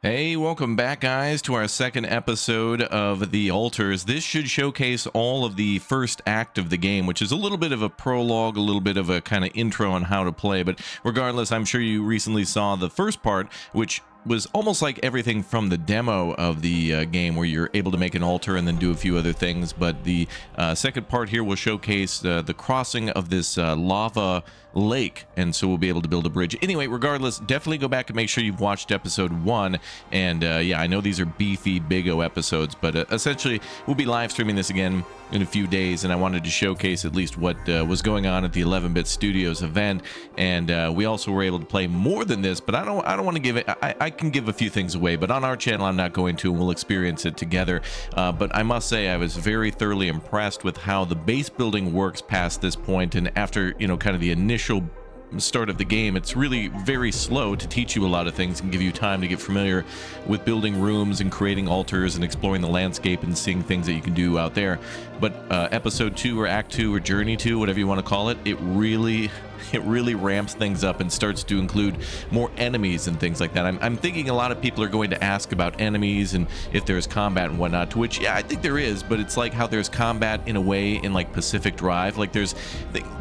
Hey, welcome back, guys, to our second episode of The Altars. This should showcase all of the first act of the game, which is a little bit of a prologue, a little bit of a kind of intro on how to play. But regardless, I'm sure you recently saw the first part, which was almost like everything from the demo of the game, where you're able to make an altar and then do a few other things. But the second part here will showcase the crossing of this lava lake, and so we'll be able to build a bridge. Anyway, regardless, definitely go back and make sure you've watched episode 1. And yeah, I know these are beefy big O episodes, but essentially we'll be live streaming this again in a few days, and I wanted to showcase at least what was going on at the 11-bit Studios event. And we also were able to play more than this, but I don't want to give it. I can give a few things away, but on our channel I'm not going to, and we'll experience it together. But I must say I was very thoroughly impressed with how the base building works past this point, and after, you know, kind of the initial start of the game, it's really very slow to teach you a lot of things and give you time to get familiar with building rooms and creating altars and exploring the landscape and seeing things that you can do out there. But episode 2 or act 2 or journey 2, whatever you want to call it, it really ramps things up and starts to include more enemies and things like that. I'm thinking a lot of people are going to ask about enemies and if there's combat and whatnot, to which, yeah, I think there is, but it's like how there's combat in a way in like Pacific Drive. Like there's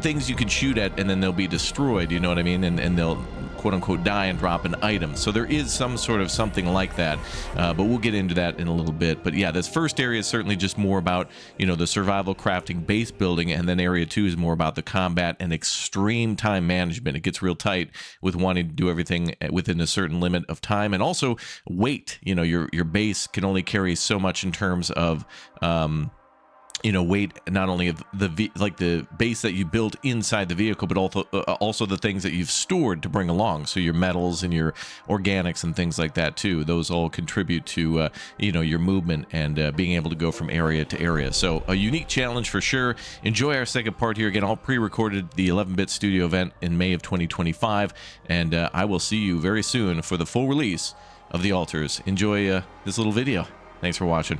things you can shoot at and then they'll be destroyed, you know what I mean? And they'll quote-unquote die and drop an item. So there is some sort of something like that, but we'll get into that in a little bit. But yeah, this first area is certainly just more about, you know, the survival crafting base building, and then area 2 is more about the combat and extreme time management. It gets real tight with wanting to do everything within a certain limit of time, and also weight. You know, your base can only carry so much in terms of you know, weight, not only of the base that you built inside the vehicle, but also the things that you've stored to bring along. So your metals and your organics and things like that too. Those all contribute to you know, your movement and being able to go from area to area. So a unique challenge for sure. Enjoy our second part here. Again, all pre-recorded the 11-bit studio event in May of 2025, and I will see you very soon for the full release of the altars. Enjoy this little video. Thanks for watching.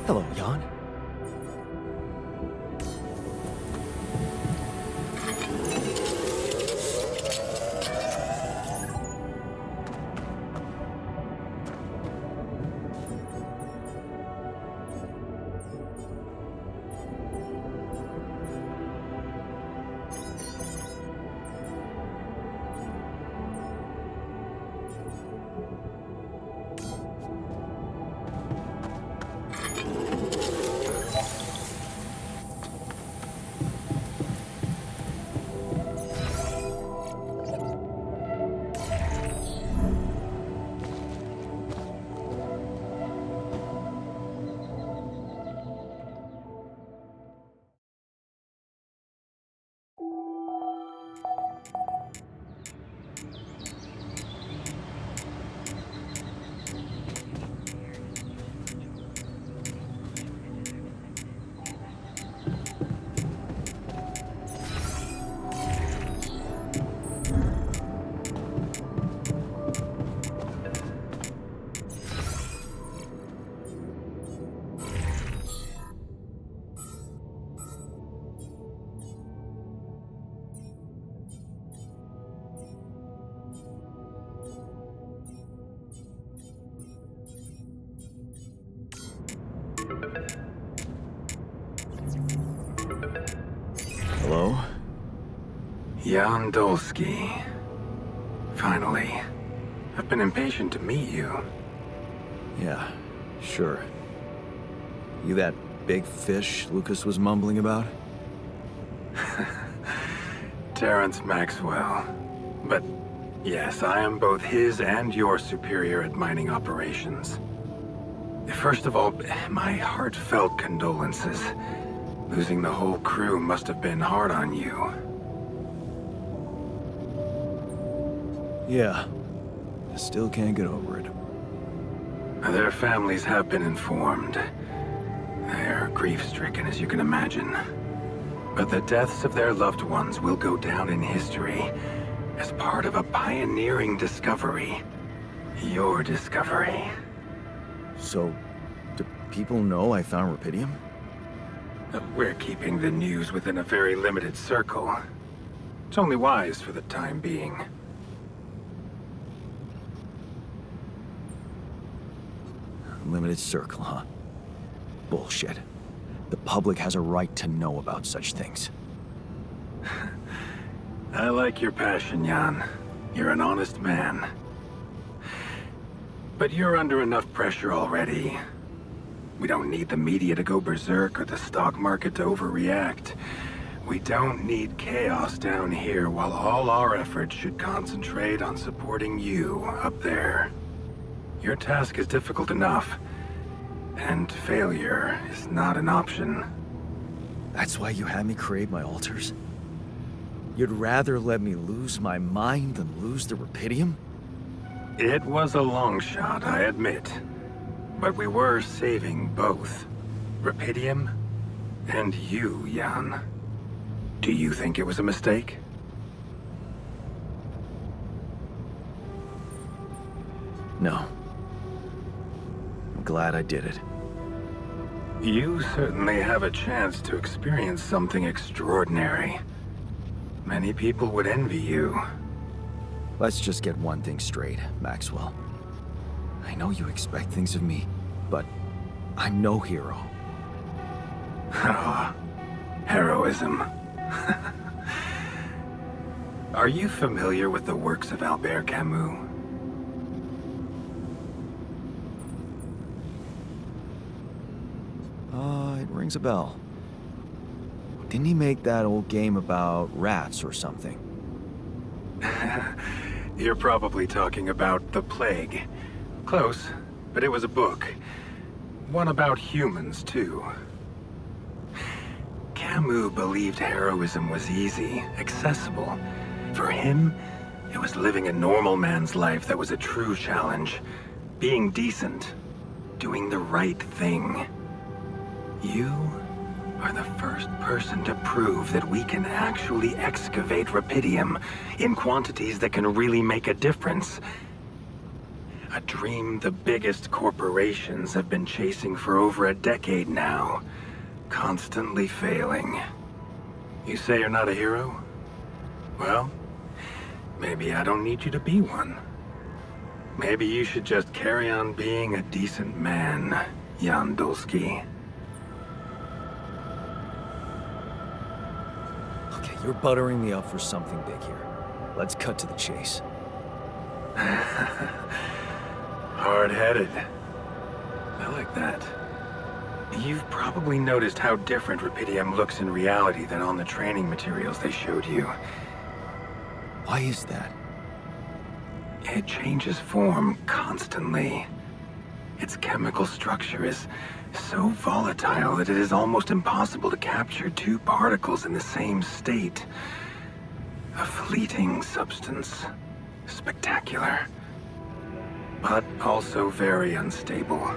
Hello, Jan. Jan Dolsky. Finally. I've been impatient to meet you. Yeah, sure. You that big fish Lucas was mumbling about? Terrence Maxwell. But yes, I am both his and your superior at mining operations. First of all, my heartfelt condolences. Losing the whole crew must have been hard on you. Yeah. I still can't get over it. Their families have been informed. They're grief-stricken, as you can imagine. But the deaths of their loved ones will go down in history as part of a pioneering discovery. Your discovery. So, do people know I found Repidium? We're keeping the news within a very limited circle. It's only wise for the time being. Limited circle, huh? Bullshit. The public has a right to know about such things. I like your passion, Jan. You're an honest man. But you're under enough pressure already. We don't need the media to go berserk or the stock market to overreact. We don't need chaos down here while all our efforts should concentrate on supporting you up there. Your task is difficult enough, and failure is not an option. That's why you had me create my altars? You'd rather let me lose my mind than lose the Repidium? It was a long shot, I admit. But we were saving both. Repidium and you, Jan. Do you think it was a mistake? No. I'm glad I did it. You certainly have a chance to experience something extraordinary. Many people would envy you. Let's just get one thing straight, Maxwell. I know you expect things of me, but I'm no hero. Ah, heroism. Are you familiar with the works of Albert Camus? It rings a bell. Didn't he make that old game about rats or something? You're probably talking about The Plague. Close, but it was a book. One about humans, too. Camus believed heroism was easy, accessible. For him, it was living a normal man's life that was a true challenge. Being decent. Doing the right thing. You are the first person to prove that we can actually excavate Repidium in quantities that can really make a difference. A dream the biggest corporations have been chasing for over a decade now, constantly failing. You say you're not a hero? Well, maybe I don't need you to be one. Maybe you should just carry on being a decent man, Jan Dolsky. Okay, you're buttering me up for something big here. Let's cut to the chase. Hard-headed. I like that. You've probably noticed how different Repidium looks in reality than on the training materials they showed you. Why is that? It changes form constantly. Its chemical structure is so volatile that it is almost impossible to capture two particles in the same state. A fleeting substance. Spectacular. But also very unstable.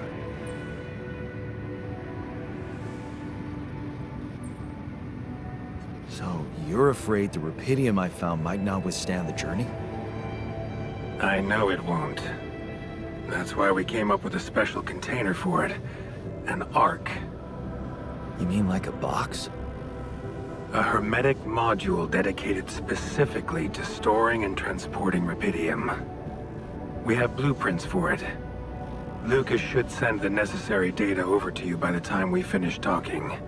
So, you're afraid the Repidium I found might not withstand the journey? I know it won't. That's why we came up with a special container for it. An Ark. You mean like a box? A hermetic module dedicated specifically to storing and transporting Repidium. We have blueprints for it. Lucas should send the necessary data over to you by the time we finish talking.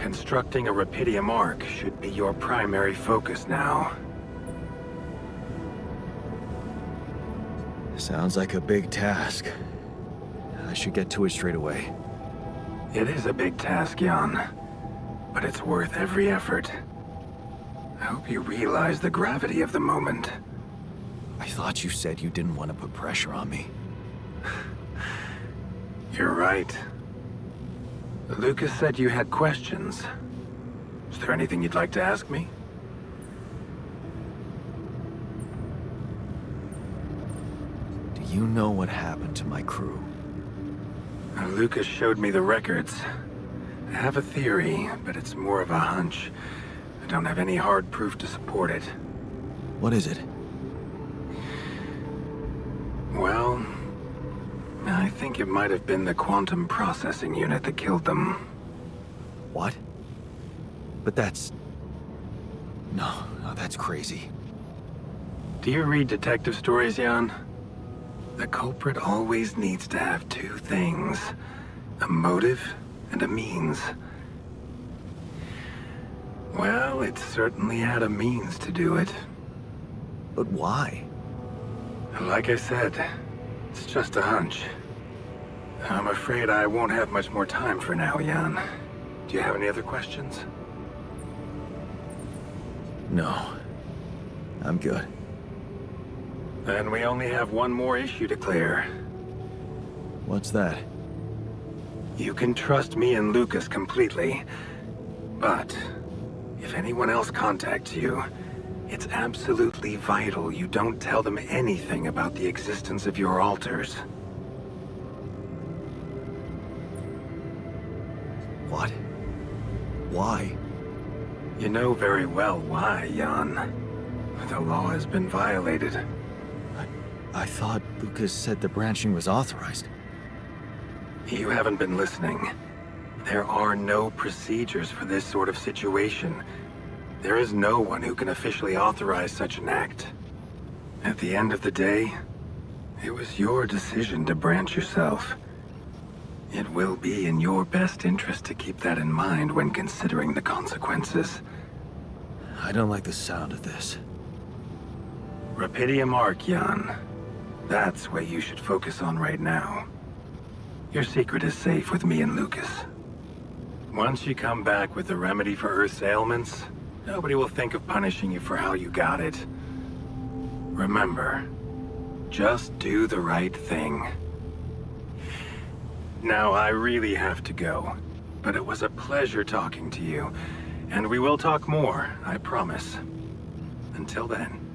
Constructing a Repidium arc should be your primary focus now. Sounds like a big task. I should get to it straight away. It is a big task, Jan, but it's worth every effort. I hope you realize the gravity of the moment. I thought you said you didn't want to put pressure on me. You're right. Lucas said you had questions. Is there anything you'd like to ask me? Do you know what happened to my crew? Lucas showed me the records. I have a theory, but it's more of a hunch. I don't have any hard proof to support it. What is it? Well, I think it might have been the quantum processing unit that killed them. What? But that's... No, that's crazy. Do you read detective stories, Jan? The culprit always needs to have two things. A motive and a means. Well, it certainly had a means to do it. But why? Like I said, it's just a hunch. I'm afraid I won't have much more time for now, Jan. Do you have any other questions? No. I'm good. Then we only have one more issue to clear. What's that? You can trust me and Lucas completely. But if anyone else contacts you, it's absolutely vital you don't tell them anything about the existence of your alters. What? Why? You know very well why, Jan. The law has been violated. I thought Lucas said the branching was authorized. You haven't been listening. There are no procedures for this sort of situation. There is no one who can officially authorize such an act. At the end of the day, it was your decision to branch yourself. It will be in your best interest to keep that in mind when considering the consequences. I don't like the sound of this. Repidium arc, Jan. That's what you should focus on right now. Your secret is safe with me and Lucas. Once you come back with the remedy for Earth's ailments, nobody will think of punishing you for how you got it. Remember, just do the right thing. Now, I really have to go, but it was a pleasure talking to you, and we will talk more, I promise. Until then.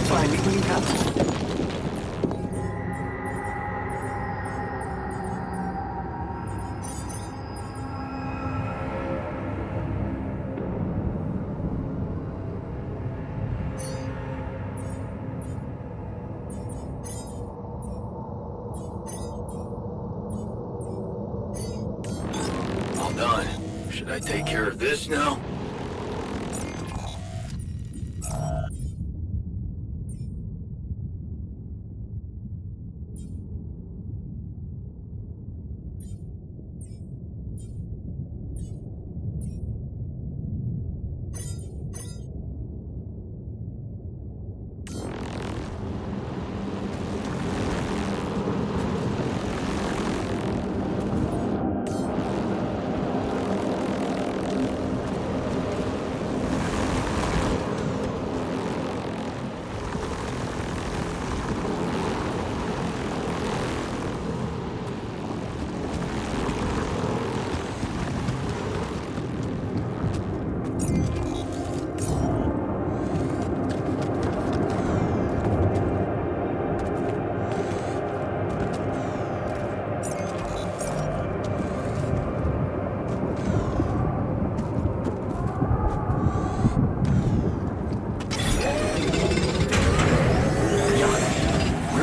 Find me when you have to. All done. Should I take care of this now?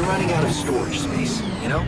Running out of storage space, you know?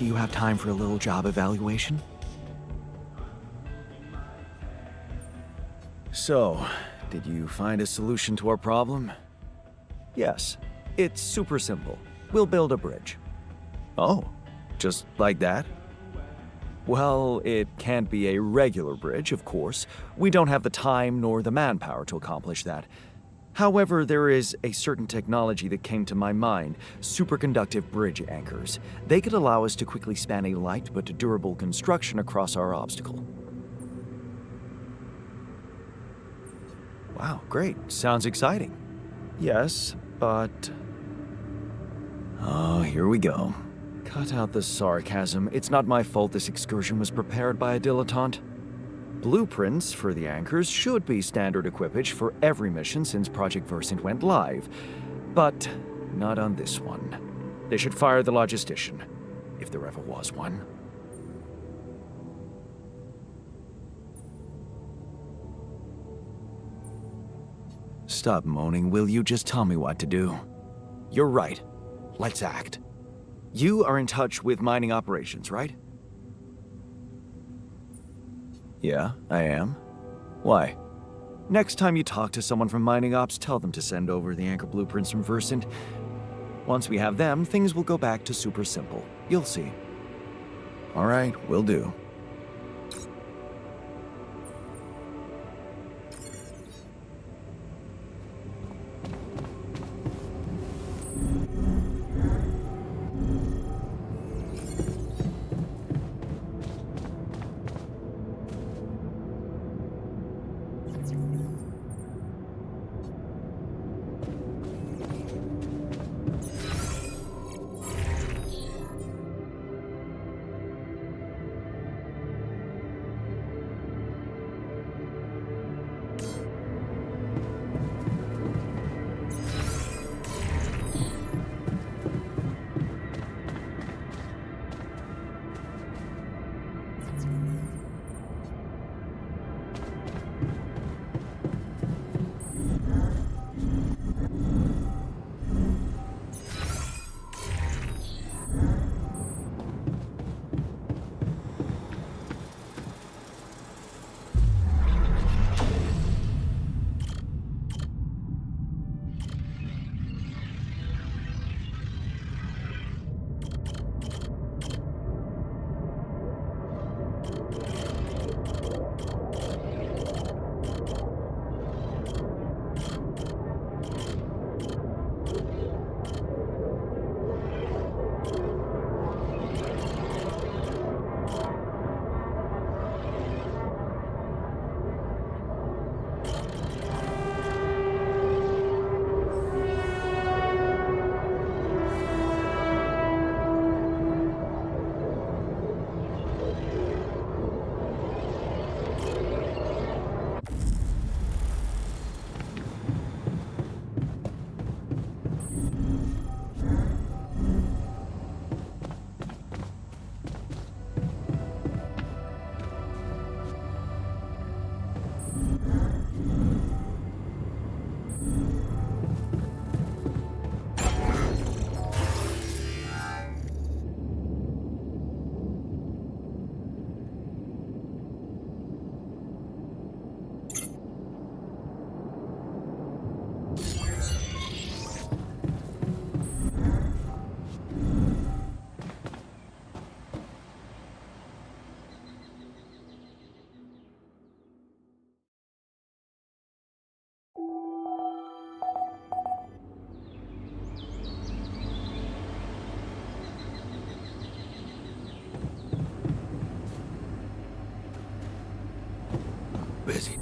Do you have time for a little job evaluation? So, did you find a solution to our problem? Yes, it's super simple. We'll build a bridge. Oh, just like that? Well, it can't be a regular bridge, of course. We don't have the time nor the manpower to accomplish that. However, there is a certain technology that came to my mind, superconductive bridge anchors. They could allow us to quickly span a light but durable construction across our obstacle. Wow, great. Sounds exciting. Yes, but... Oh, here we go. Cut out the sarcasm. It's not my fault this excursion was prepared by a dilettante. Blueprints for the anchors should be standard equipage for every mission since Project Versant went live, but not on this one. They should fire the logistician, if there ever was one. Stop moaning, will you? Just tell me what to do. You're right. Let's act. You are in touch with mining operations, right? Yeah, I am. Why? Next time you talk to someone from mining ops, tell them to send over the anchor blueprints from Versant. Once we have them, things will go back to super simple. You'll see. All right, will do. Busy.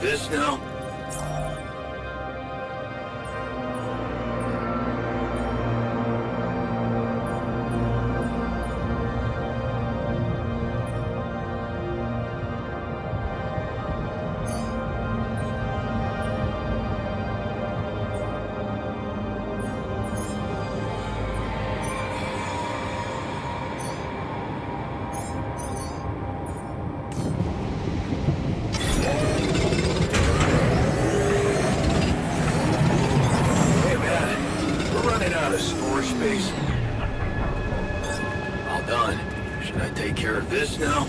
this now? Space. All done. Should I take care of this now?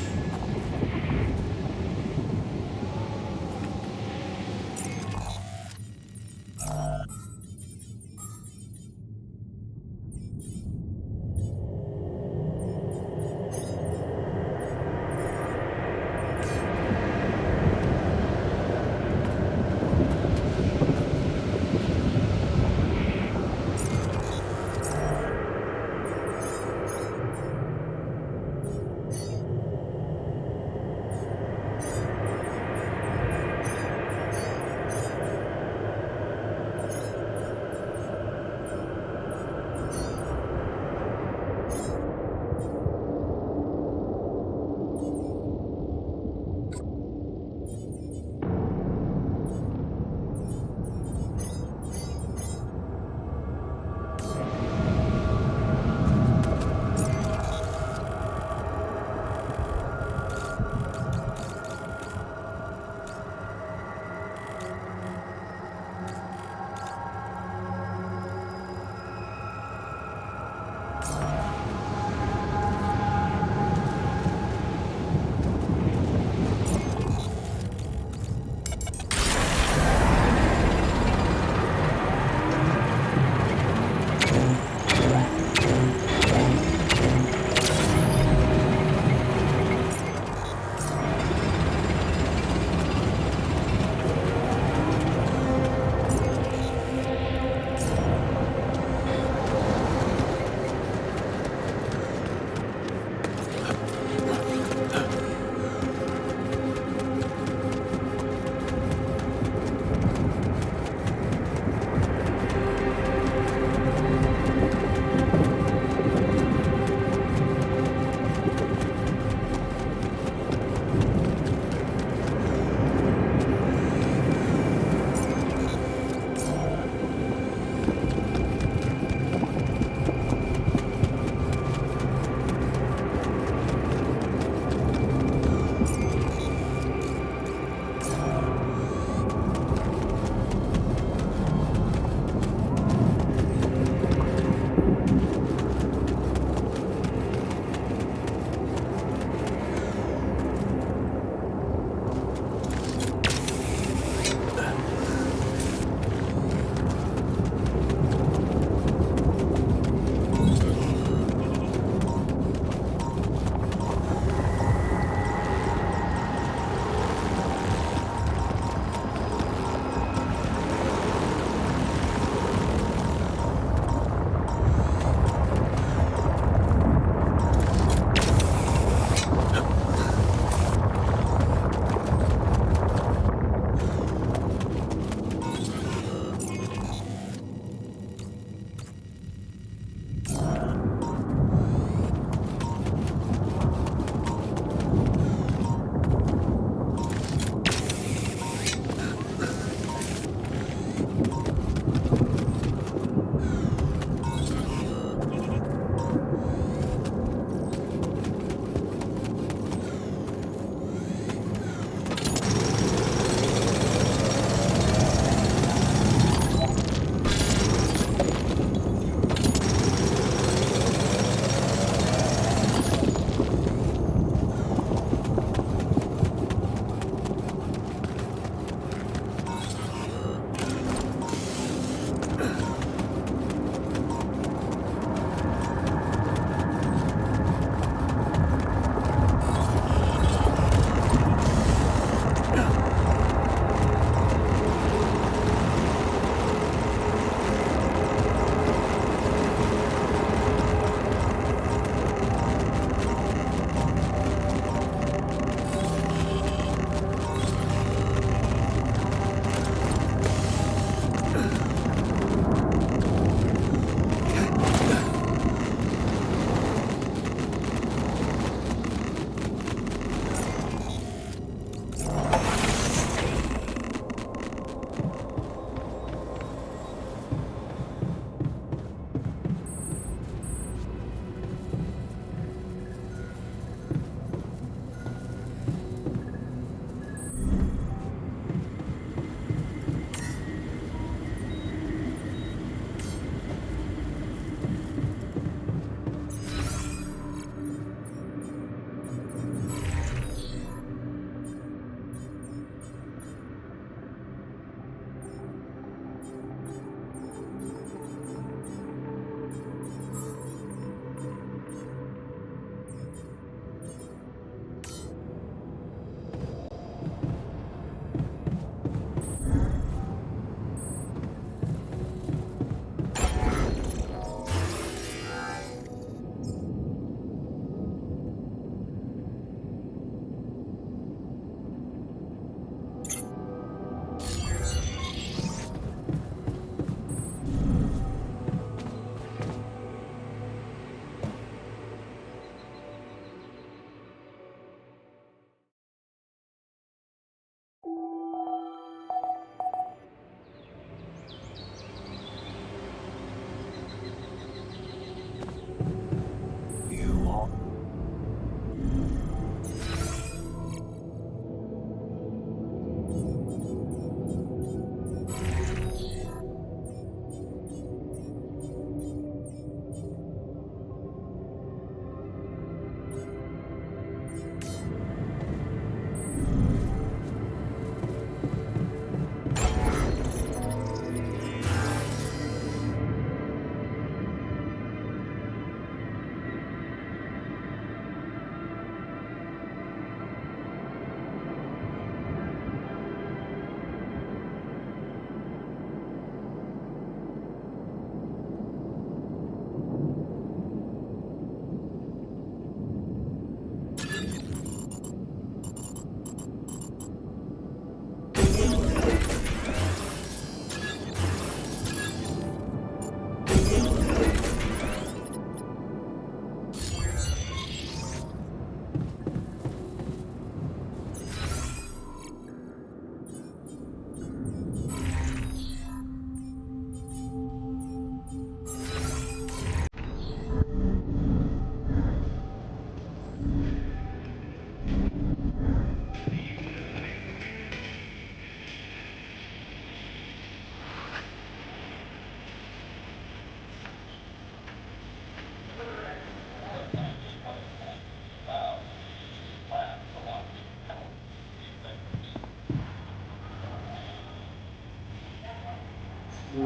Hey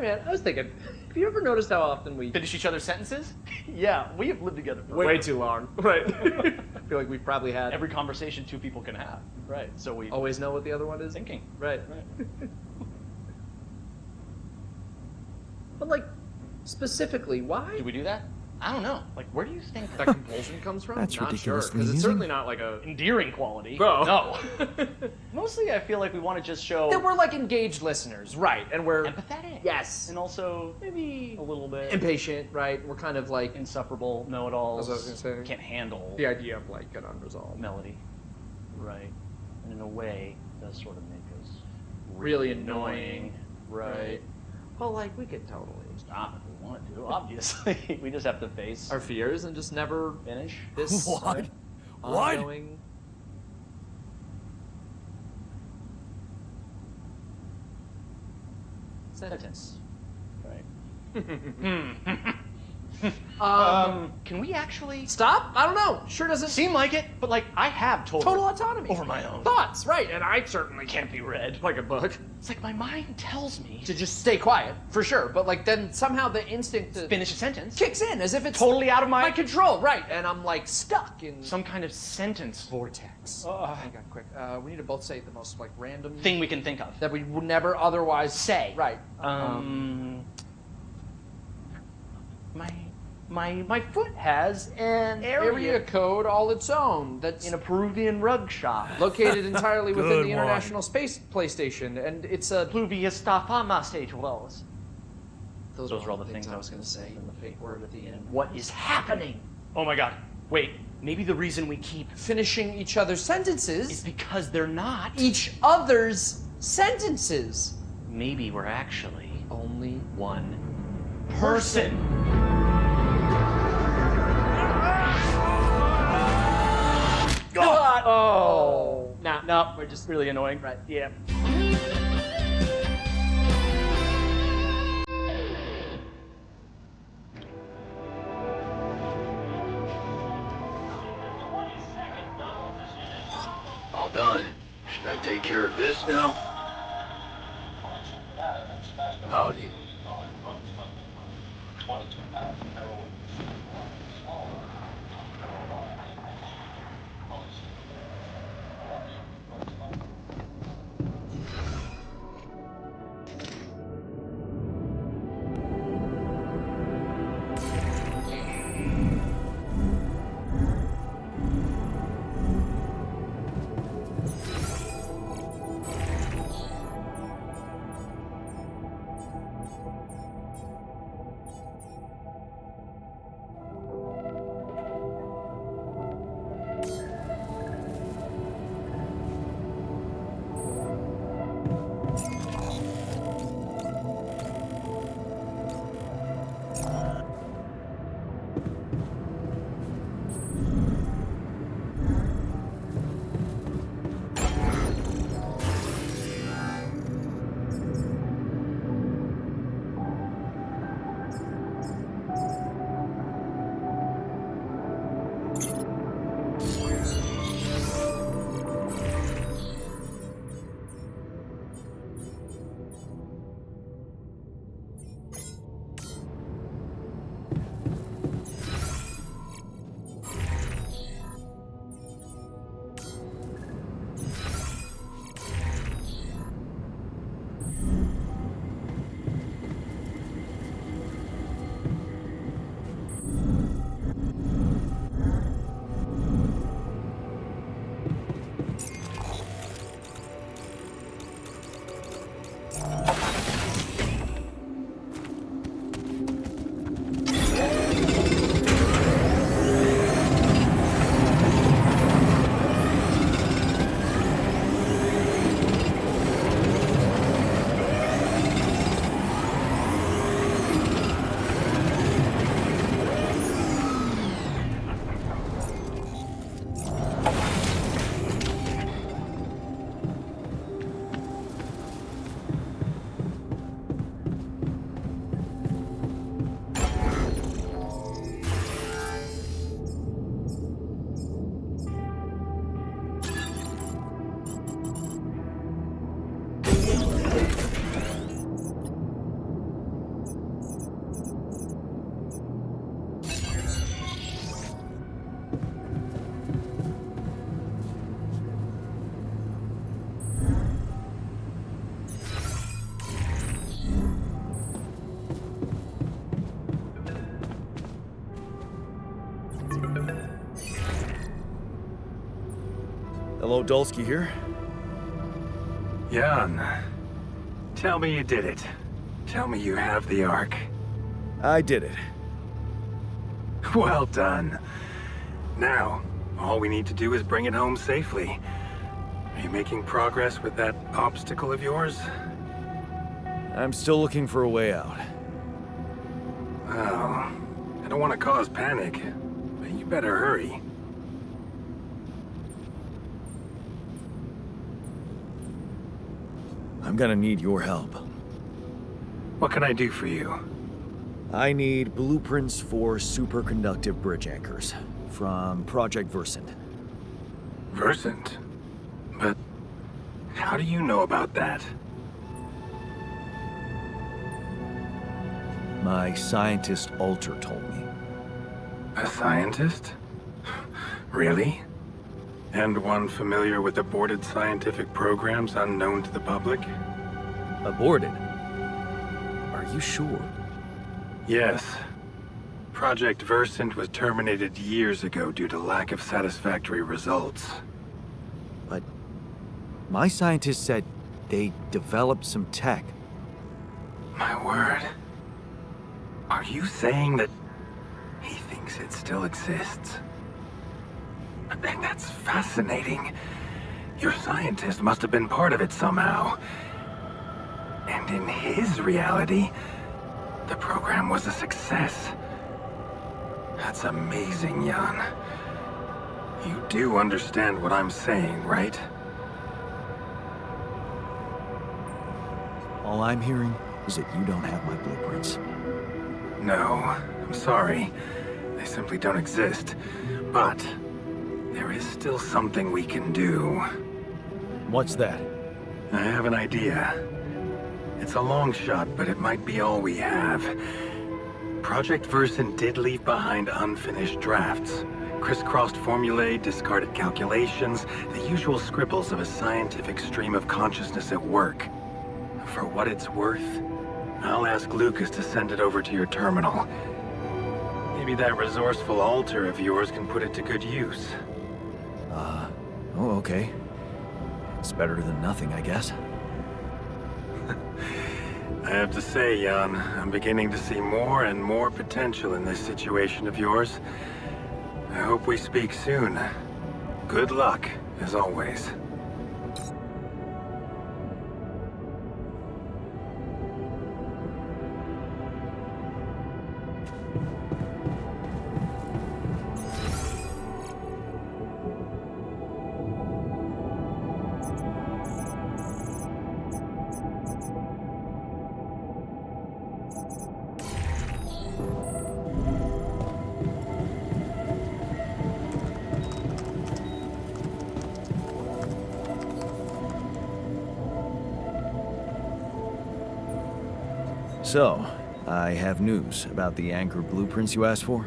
man, I was thinking, have you ever noticed how often we Finish each other's sentences? Yeah, we have lived together for way too long? Right. I feel like we've probably had every conversation two people can have. Right. So we always know what the other one is. thinking. Right. But like, specifically, why? Do we do that? I don't know. Like, where do you think that compulsion comes from? That's not sure, ridiculously because it's easy. certainly not like a endearing quality? No. No. Mostly, I feel like we want to just show that we're like engaged listeners, right? And we're empathetic. yes, And also maybe a little bit impatient, right? We're kind of like insufferable know-it-alls. That's what I was gonna say. Can't handle the idea of like an unresolved melody. Right. And in a way, it does sort of make us really annoying, right? Well, like we could totally Stop if we want to. Obviously, we just have to face our fears and just never finish. this What? ongoing. Sentence. Right. Can we actually Stop? I don't know. Sure doesn't seem like it, but like I have total autonomy over my own thoughts, right? And I certainly can't be read. like a book It's like my mind tells me to just stay quiet for sure, but like then somehow the instinct to finish a sentence kicks in as if it's totally out of my my control, right? And I'm like stuck in some kind of sentence vortex. Hang on, quick. We need to both say the most like random thing we can think of. that we would never otherwise Say. Right. My foot has an area code all its own. That's in a Peruvian rug shop. located entirely within Good the one. International Space Station, and it's a. Pluvius stafama stage wells. Those are all the things I was going to say. And the fake word at the end. What is happening? Oh my god. Wait, maybe the reason we keep Finishing each other's sentences. is because they're not. Each other's sentences. Maybe we're actually Only one person. God. Oh. Nah. No, we're just really annoying. Right. Yeah. All done. Should I take care of this now? Howdy. Hello, Dulski here. Jan, tell me you did it. Tell me you have the Ark. I did it. Well done. Now, all we need to do is bring it home safely. Are you making progress with that obstacle of yours? I'm still looking for a way out. Oh, I don't want to cause panic, but you better hurry. I'm gonna need your help. What can I do for you? I need blueprints for superconductive bridge anchors from Project Versant. Versant? But how do you know about that? My scientist Alter told me. A scientist? Really? And one familiar with aborted scientific programs unknown to the public? Aborted? Are you sure? Yes. Project Versant was terminated years ago due to lack of satisfactory results. But my scientist said they developed some tech. My word. Are you saying that he thinks it still exists? And that's fascinating. Your scientist must have been part of it somehow. And in his reality, the program was a success. That's amazing, Jan. You do understand what I'm saying, right? All I'm hearing is that you don't have my blueprints. No, I'm sorry. They simply don't exist. But there is still something we can do. What's that? I have an idea. It's a long shot, but it might be all we have. Project Versant did leave behind unfinished drafts. Crisscrossed formulae, discarded calculations, the usual scribbles of a scientific stream of consciousness at work. For what it's worth, I'll ask Lucas to send it over to your terminal. Maybe that resourceful altar of yours can put it to good use. Oh, okay. It's better than nothing, I guess. I have to say, Jan, I'm beginning to see more and more potential in this situation of yours. I hope we speak soon. Good luck, as always. So, I have news about the anchor blueprints you asked for?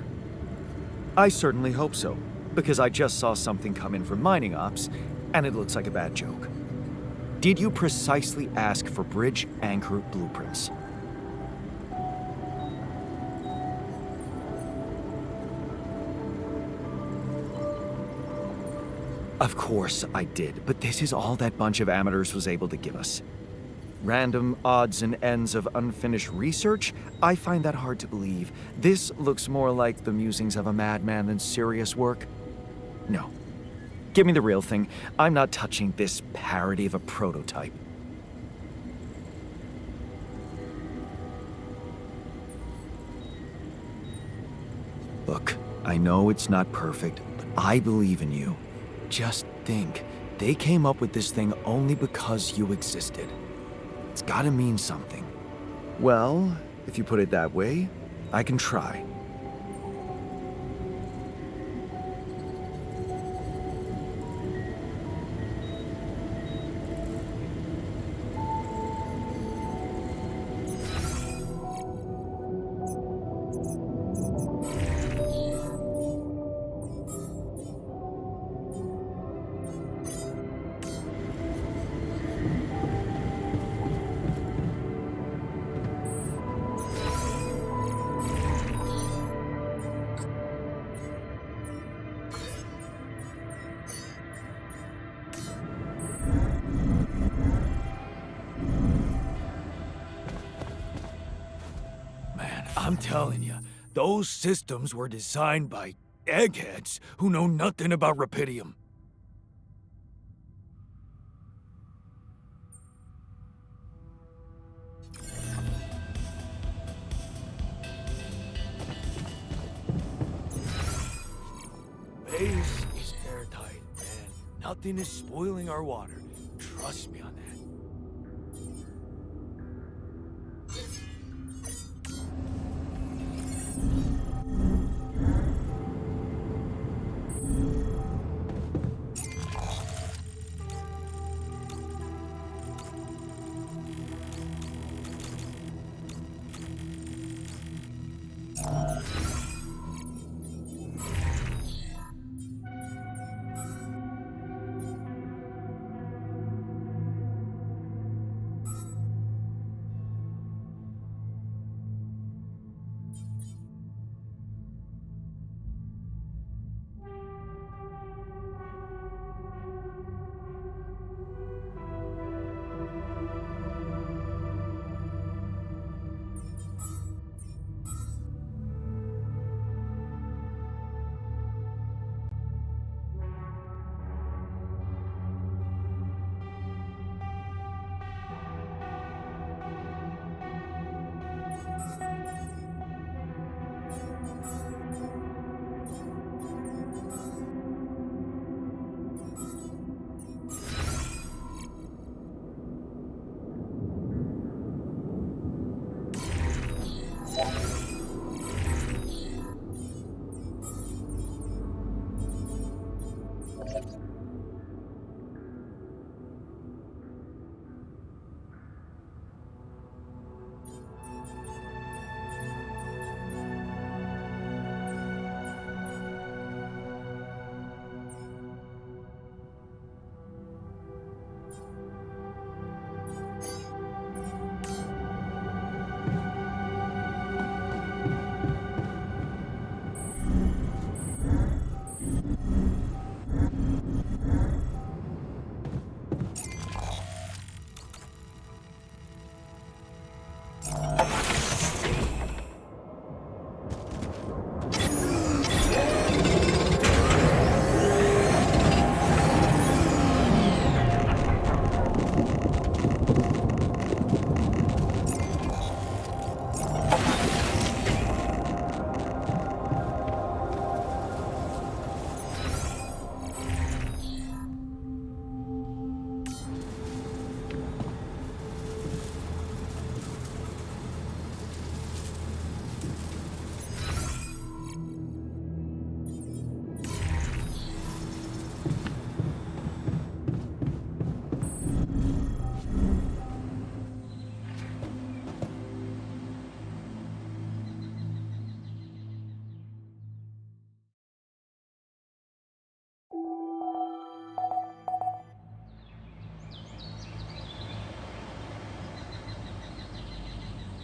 I certainly hope so, because I just saw something come in from mining ops, and it looks like a bad joke. Did you precisely ask for bridge anchor blueprints? Of course I did, but this is all that bunch of amateurs was able to give us. Random odds and ends of unfinished research? I find that hard to believe. This looks more like the musings of a madman than serious work. No. Give me the real thing. I'm not touching this parody of a prototype. Look, I know it's not perfect, but I believe in you. Just think, they came up with this thing only because you existed. It's gotta mean something. Well, if you put it that way, I can try. I'm telling you, those systems were designed by eggheads who know nothing about Repidium. Base is airtight, and nothing is spoiling our water. Trust me on that.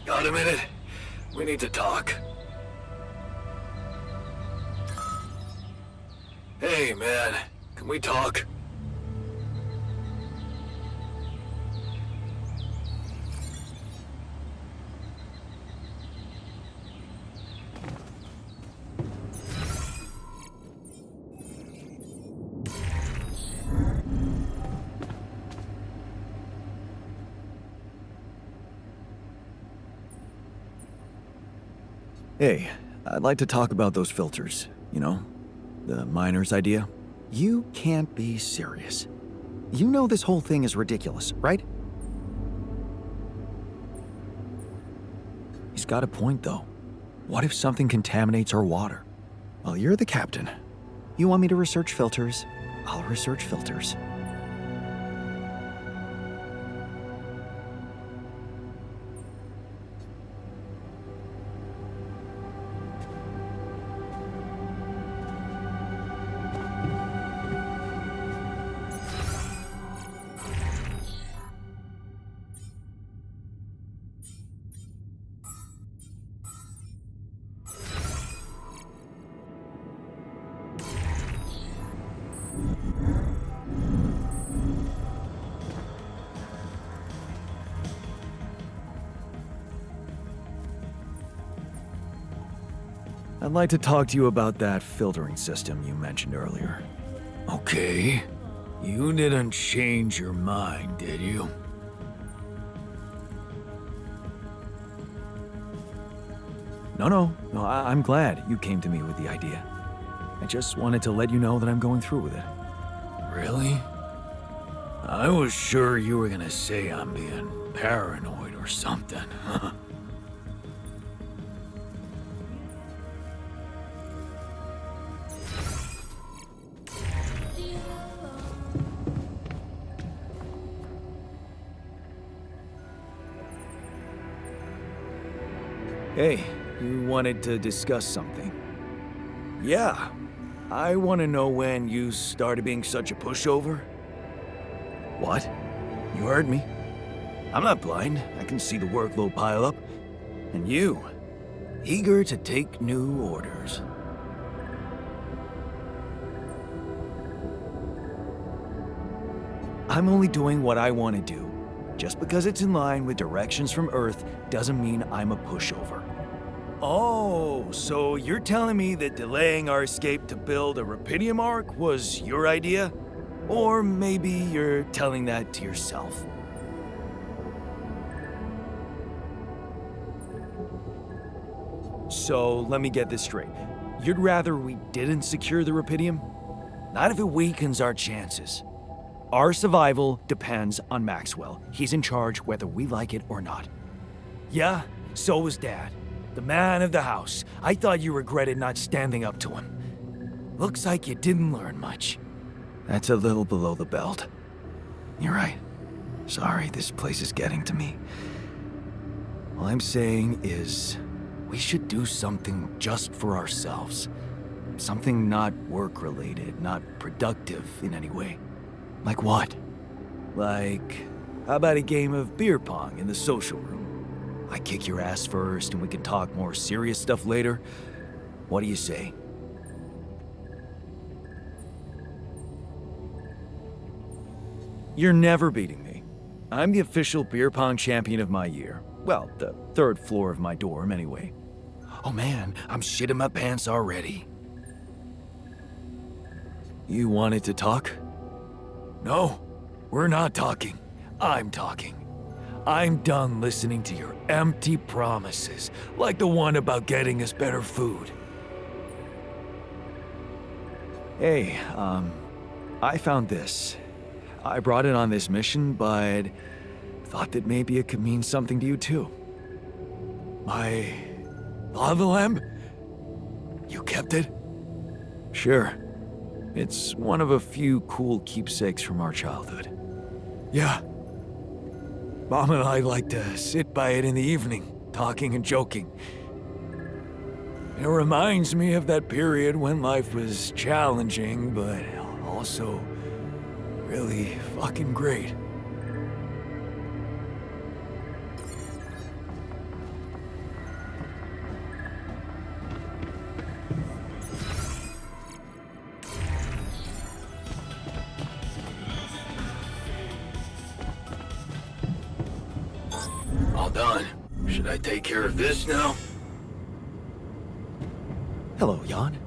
Got a minute? We need to talk. Hey, man. Can we talk? Hey, I'd like to talk about those filters, you know? The miner's idea. You can't be serious. You know this whole thing is ridiculous, right? He's got a point, though. What if something contaminates our water? Well, you're the captain. You want me to research filters? I'll research filters. I'd like to talk to you about that filtering system you mentioned earlier. Okay. You didn't change your mind, did you? No, I'm glad you came to me with the idea. I just wanted to let you know that I'm going through with it. Really? I was sure you were gonna say I'm being paranoid or something. Hey, you wanted to discuss something. Yeah, I want to know when you started being such a pushover. What? You heard me. I'm not blind. I can see the workload pile up. And you, eager to take new orders. I'm only doing what I want to do. Just because it's in line with directions from Earth doesn't mean I'm a pushover. Oh, so you're telling me that delaying our escape to build a Repidium arc was your idea? Or maybe you're telling that to yourself. So let me get this straight. You'd rather we didn't secure the Repidium? Not if it weakens our chances. Our survival depends on Maxwell. He's in charge whether we like it or not. Yeah, so was Dad. The man of the house. I thought you regretted not standing up to him. Looks like you didn't learn much. That's a little below the belt. You're right. Sorry, this place is getting to me. All I'm saying is, we should do something just for ourselves. Something not work-related, not productive in any way. Like what? Like, how about a game of beer pong in the social room? I kick your ass first and we can talk more serious stuff later. What do you say? You're never beating me. I'm the official beer pong champion of my year. Well, the third floor of my dorm anyway. Oh man, I'm shitting my pants already. You wanted to talk? No, we're not talking. I'm talking. I'm done listening to your empty promises, like the one about getting us better food. Hey, I found this. I brought it on this mission, but thought that maybe it could mean something to you too. My lava lamp? You kept it? Sure. It's one of a few cool keepsakes from our childhood. Yeah. Mom and I like to sit by it in the evening, talking and joking. It reminds me of that period when life was challenging, but also really fucking great. All done. Should I take care of this now? Hello, Jan.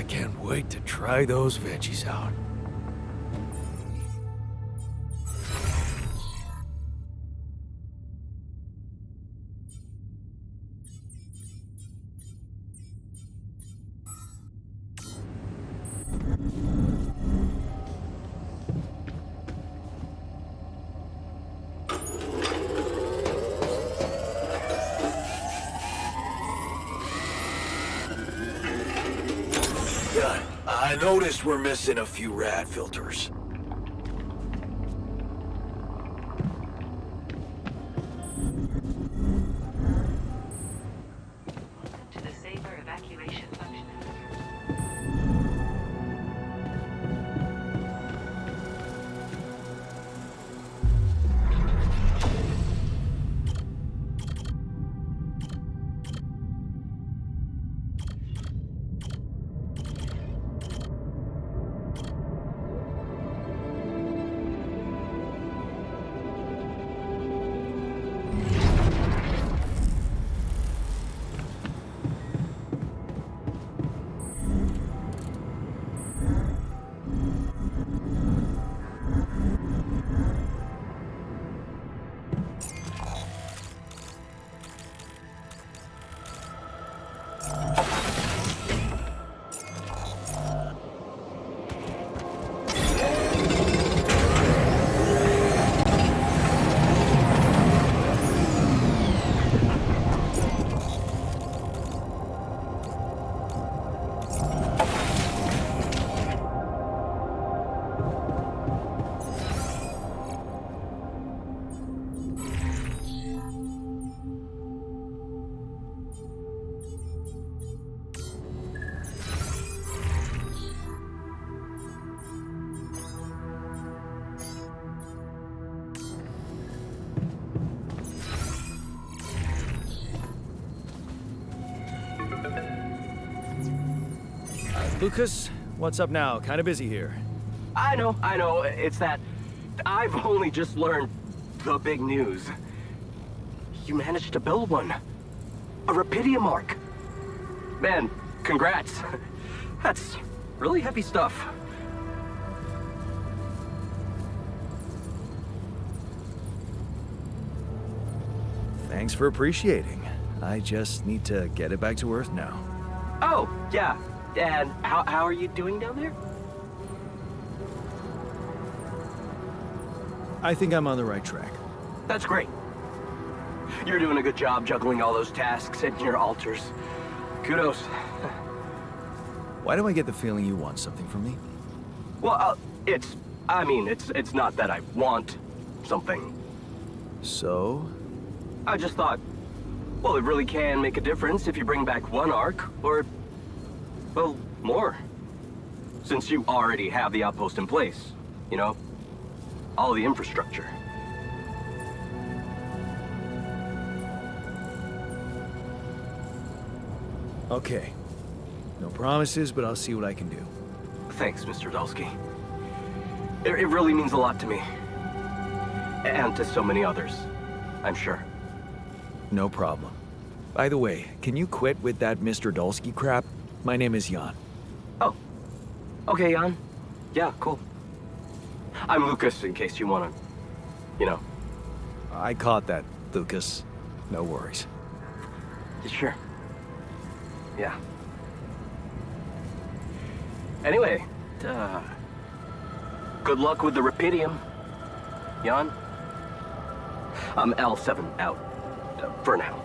can't wait to try those veggies out. I noticed we're missing a few rad filters. To the safer evacuation function. Lucas, what's up now? Kinda busy here. I know. It's that I've only just learned the big news. You managed to build one. A Repidium arc. Man, congrats. That's really heavy stuff. Thanks for appreciating. I just need to get it back to Earth now. Oh, yeah. And how are you doing down there? I think I'm on the right track. That's great. You're doing a good job juggling all those tasks and your alters. Kudos. Why do I get the feeling you want something from me? Well, it's not that I want something. So? I just thought, well, it really can make a difference if you bring back one arc, or, well, more. Since you already have the outpost in place, you know? All the infrastructure. Okay. No promises, but I'll see what I can do. Thanks, Mr. Dulski. It really means a lot to me. And to so many others, I'm sure. No problem. By the way, can you quit with that Mr. Dulski crap? My name is Jan. Oh. Okay, Jan. Yeah, cool. I'm Lucas, in case you wanna, you know. I caught that, Lucas. No worries. Sure. Yeah. Anyway, good luck with the Repidium, Jan. I'm L7 out, for now.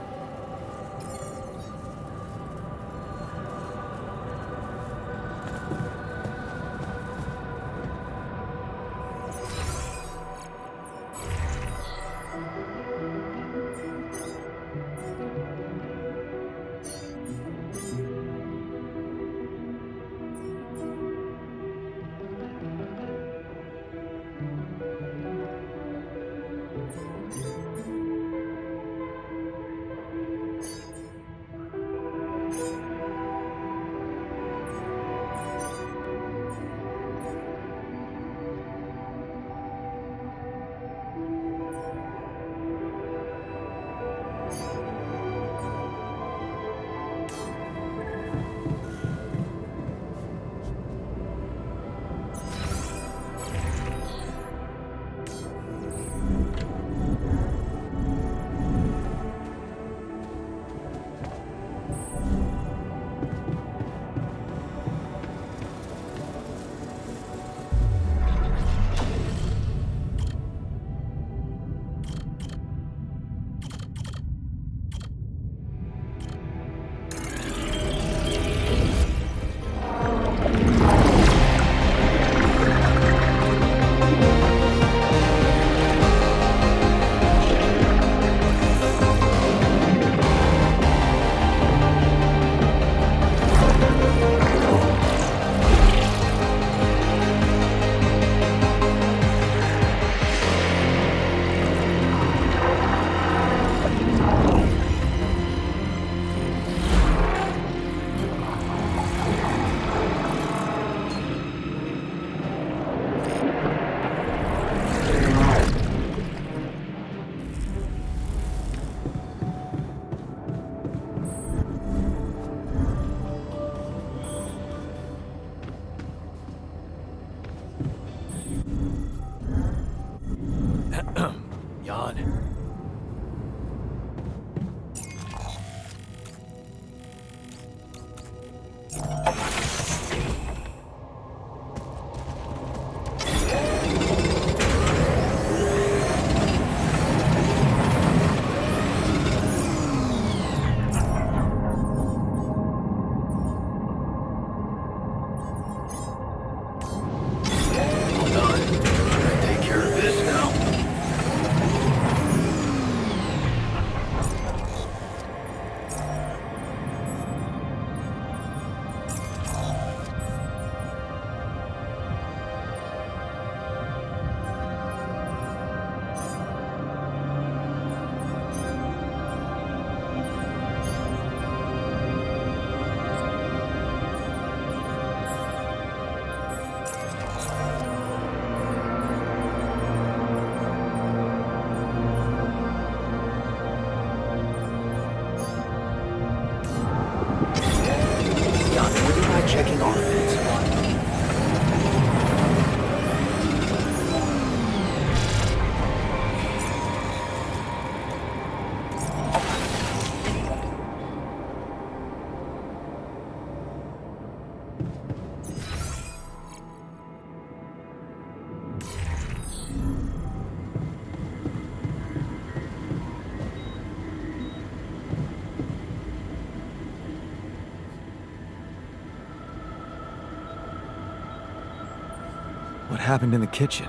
What happened in the kitchen?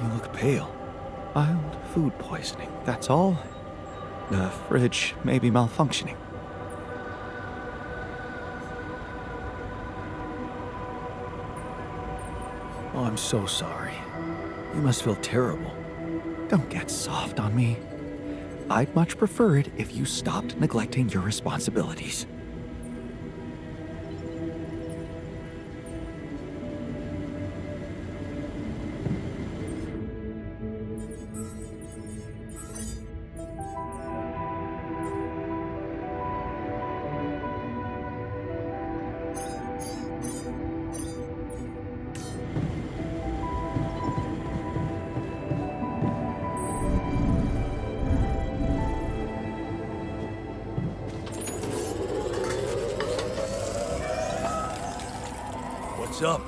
You look pale. Mild food poisoning, that's all? The fridge may be malfunctioning. Oh, I'm so sorry. You must feel terrible. Don't get soft on me. I'd much prefer it if you stopped neglecting your responsibilities. What's up?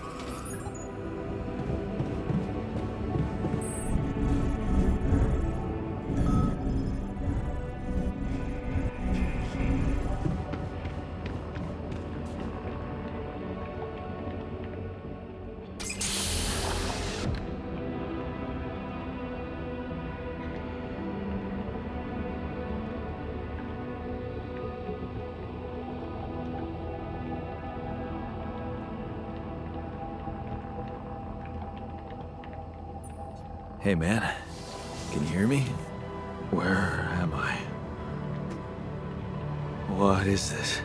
Hey man, can you hear me? Where am I? What is this?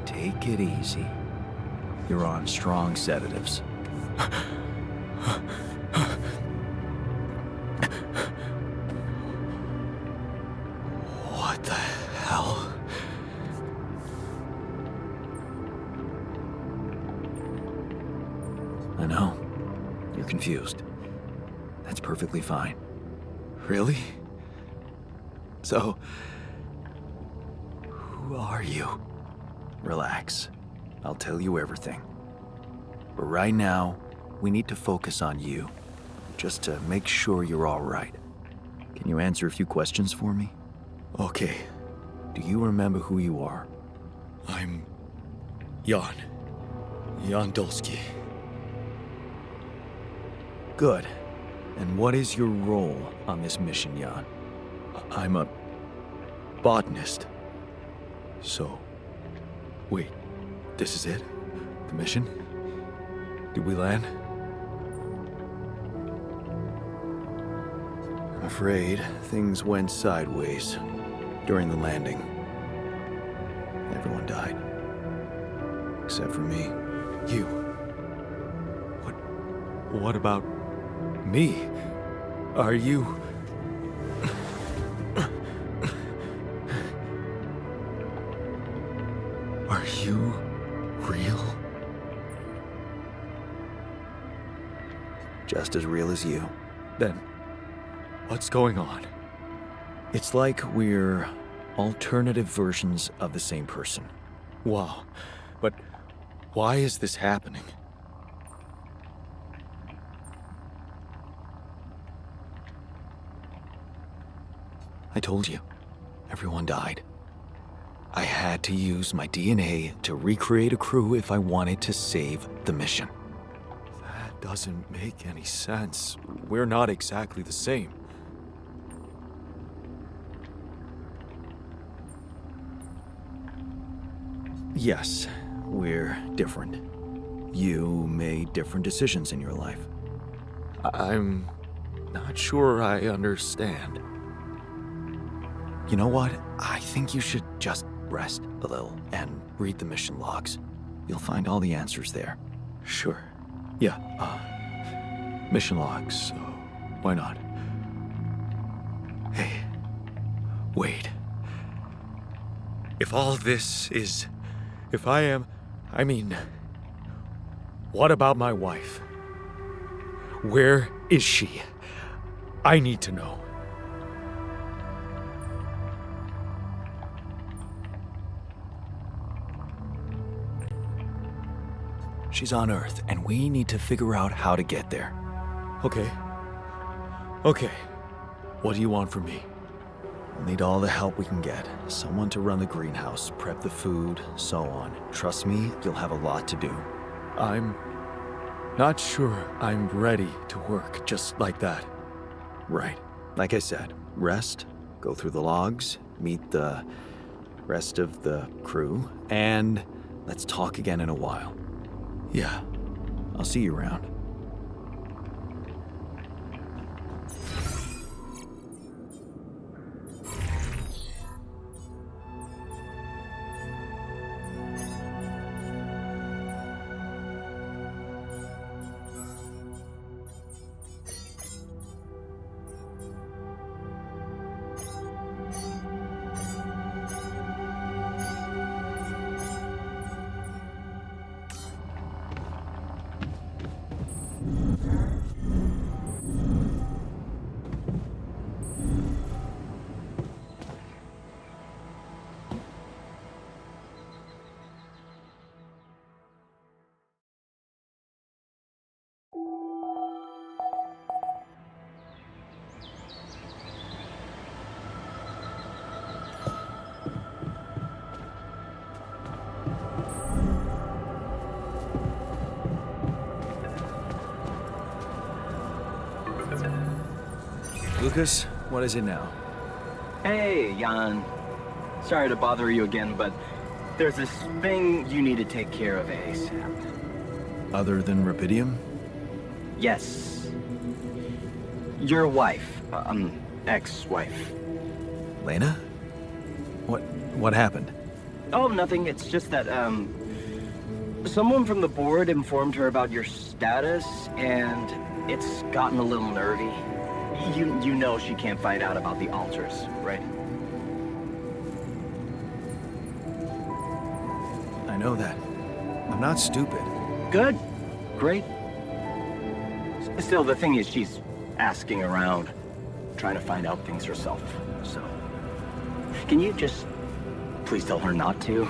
Take it easy. You're on strong sedatives. What the hell? I know. You're confused. That's perfectly fine. Really? So, who are you? Relax. I'll tell you everything. But right now, we need to focus on you, just to make sure you're all right. Can you answer a few questions for me? Okay. Do you remember who you are? I'm Jan. Jan Dolsky. Good. And what is your role on this mission, Jan? I'm a botanist. So, wait, this is it? The mission? Did we land? I'm afraid things went sideways during the landing. Everyone died. Except for me. You. What about me? Are you... Are you real? Just as real as you. Then, what's going on? It's like we're alternative versions of the same person. Wow. But why is this happening? I told you, everyone died. I had to use my DNA to recreate a crew if I wanted to save the mission. That doesn't make any sense. We're not exactly the same. Yes, we're different. You made different decisions in your life. I'm not sure I understand. You know what? I think you should just rest a little and read the mission logs. You'll find all the answers there. Sure. Yeah, Mission logs, so why not? Wait. If all this is... If I am... I mean... What about my wife? Where is she? I need to know. She's on Earth, and we need to figure out how to get there. Okay. Okay. What do you want from me? We'll need all the help we can get. Someone to run the greenhouse, prep the food, so on. Trust me, you'll have a lot to do. I'm not sure I'm ready to work just like that. Right. Like I said, rest, go through the logs, meet the rest of the crew, and let's talk again in a while. Yeah. I'll see you around. Lucas, what is it now? Hey, Jan. Sorry to bother you again, but there's this thing you need to take care of ASAP. Other than Repidium? Yes. Your wife, ex-wife. Lena? What happened? Oh, nothing. It's just that, someone from the board informed her about your status, and it's gotten a little nervy. You know she can't find out about the altars, right? I know that. I'm not stupid. Good. Great. Still, the thing is, she's asking around, trying to find out things herself, so... Can you just please tell her not to?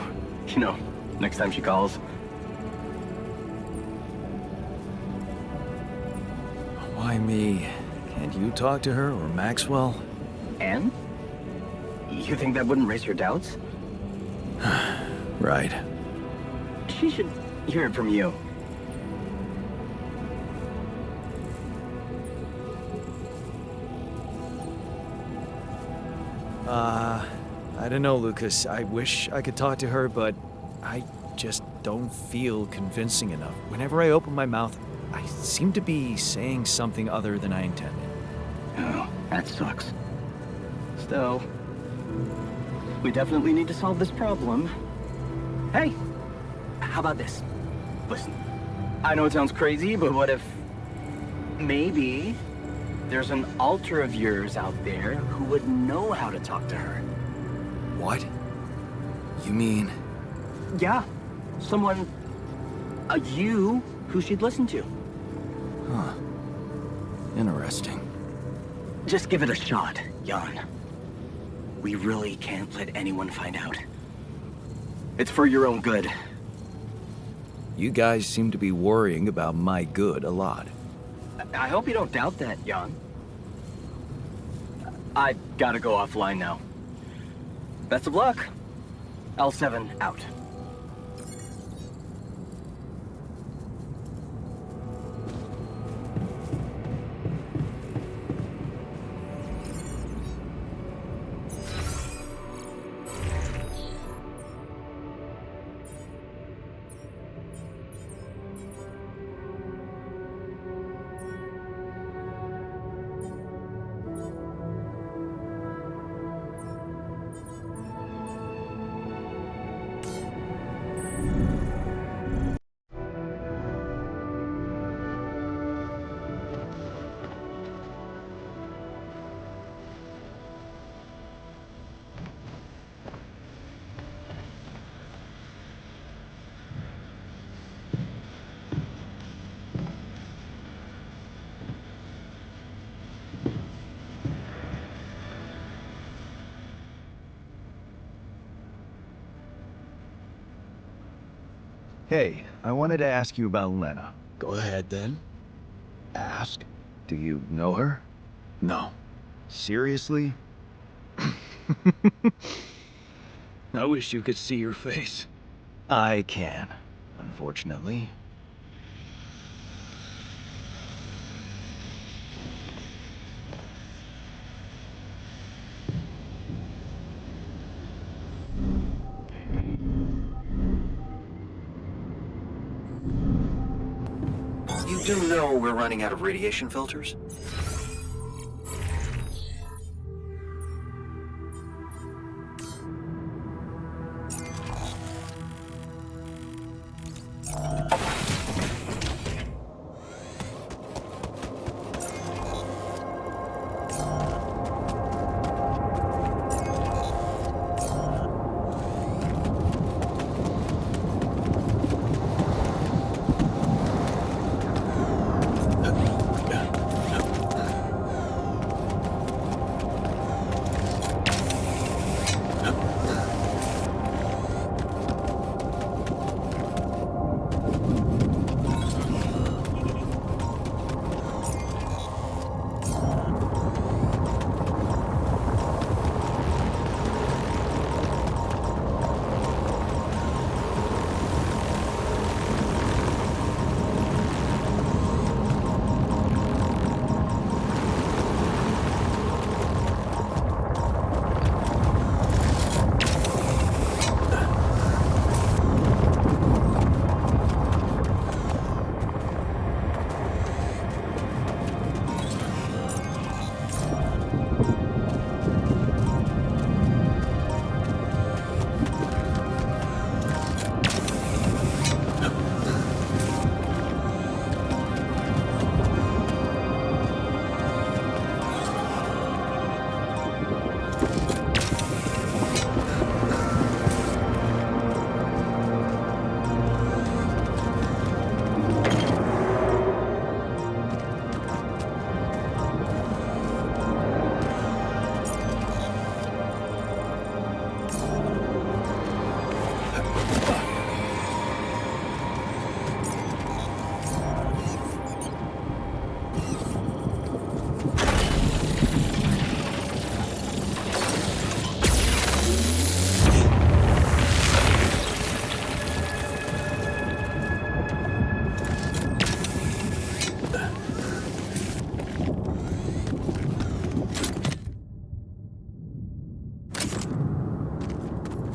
You know, next time she calls. Why me? Can't you talk to her or Maxwell? And? You think that wouldn't raise your doubts? Right. She should hear it from you. I don't know, Lucas. I wish I could talk to her, but I just don't feel convincing enough. Whenever I open my mouth, I seem to be saying something other than I intended. Oh, that sucks. Still, we definitely need to solve this problem. Hey, how about this? Listen, I know it sounds crazy, but what if maybe there's an alter of yours out there who would know how to talk to her? What? You mean... Yeah, someone, you, who she'd listen to. Huh. Interesting. Just give it a shot, Jan. We really can't let anyone find out. It's for your own good. You guys seem to be worrying about my good a lot. I hope you don't doubt that, Jan. I gotta go offline now. Best of luck. L7 out. Hey, I wanted to ask you about Lena. Go ahead then. Ask. Do you know her? No. Seriously? I wish you could see your face. I can, unfortunately. You do know we're running out of radiation filters?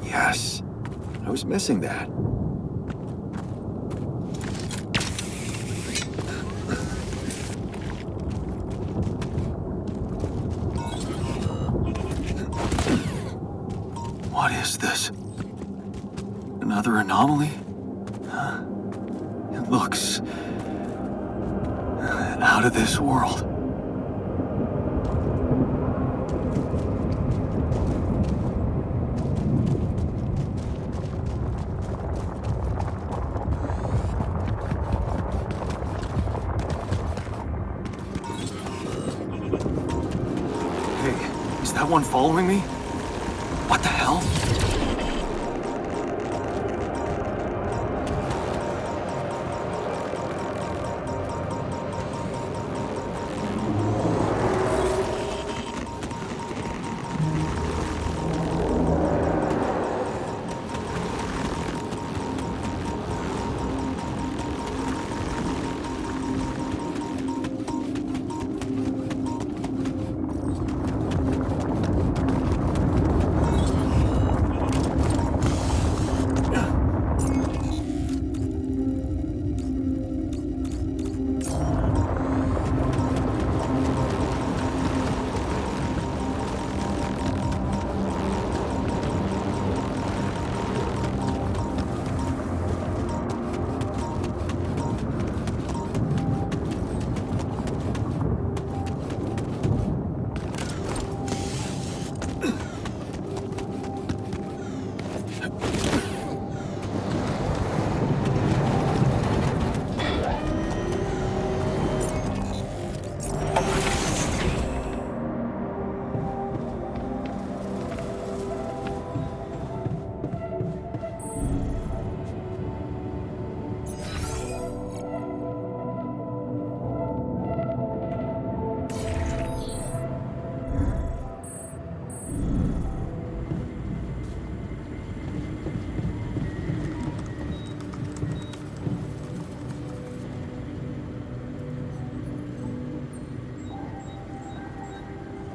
Yes. I was missing that. What is this? Another anomaly? It looks out of this world. Hey, is that one following me? What the hell?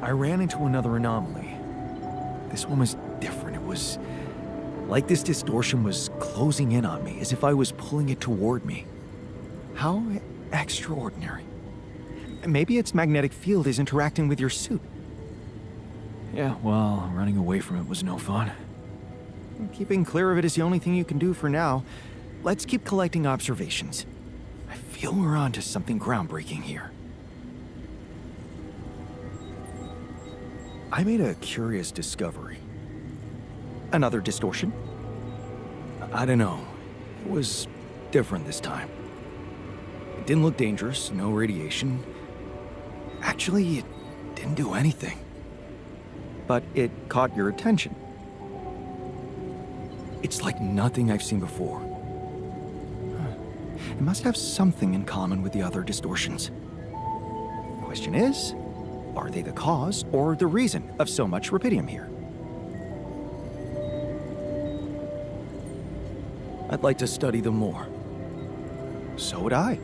I ran into another anomaly. This one was different. It was like this distortion was closing in on me, as if I was pulling it toward me. How extraordinary. Maybe its magnetic field is interacting with your suit. Yeah, well, running away from it was no fun. Keeping clear of it is the only thing you can do for now. Let's keep collecting observations. I feel we're onto something groundbreaking here. I made a curious discovery. Another distortion? I don't know. It was different this time. It didn't look dangerous, no radiation. Actually, it didn't do anything. But it caught your attention. It's like nothing I've seen before. It must have something in common with the other distortions. Question is, are they the cause or the reason of so much Repidium here? I'd like to study them more. So would I.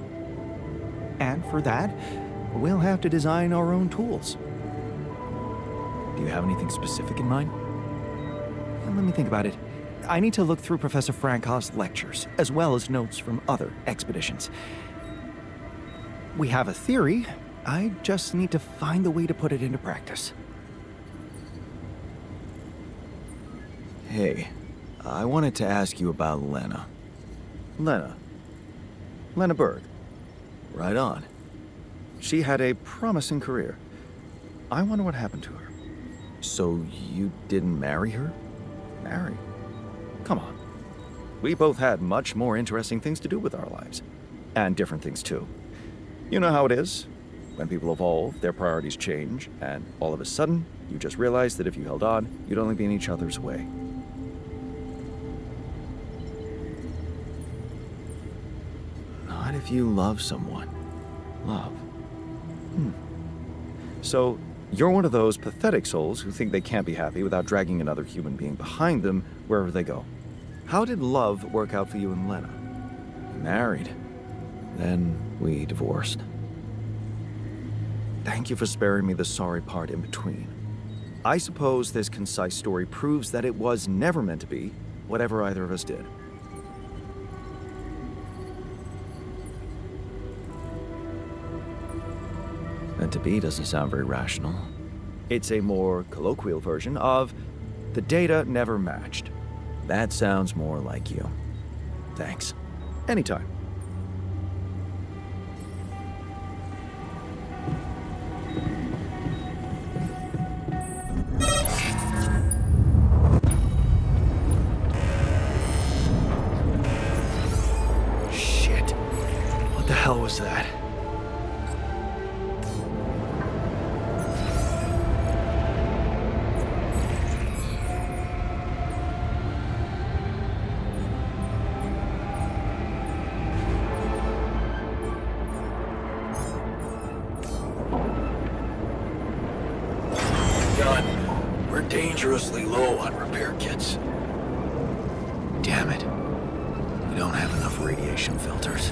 And for that, we'll have to design our own tools. Do you have anything specific in mind? Let me think about it. I need to look through Professor Frankoff's lectures, as well as notes from other expeditions. We have a theory. I just need to find the way to put it into practice. Hey, I wanted to ask you about Lena. Lena Berg. Right on. She had a promising career. I wonder what happened to her. So you didn't marry her? Marry? Come on. We both had much more interesting things to do with our lives. And different things too. You know how it is. When people evolve, their priorities change, and all of a sudden, you just realize that if you held on, you'd only be in each other's way. Not if you love someone. Love. So, you're one of those pathetic souls who think they can't be happy without dragging another human being behind them wherever they go. How did love work out for you and Lena? Married. Then we divorced. Thank you for sparing me the sorry part in between. I suppose this concise story proves that it was never meant to be, whatever either of us did. Meant to be doesn't sound very rational. It's a more colloquial version of the data never matched. That sounds more like you. Thanks. Anytime. Shit. What the hell was that? We're dangerously low on repair kits. Damn it. We don't have enough radiation filters.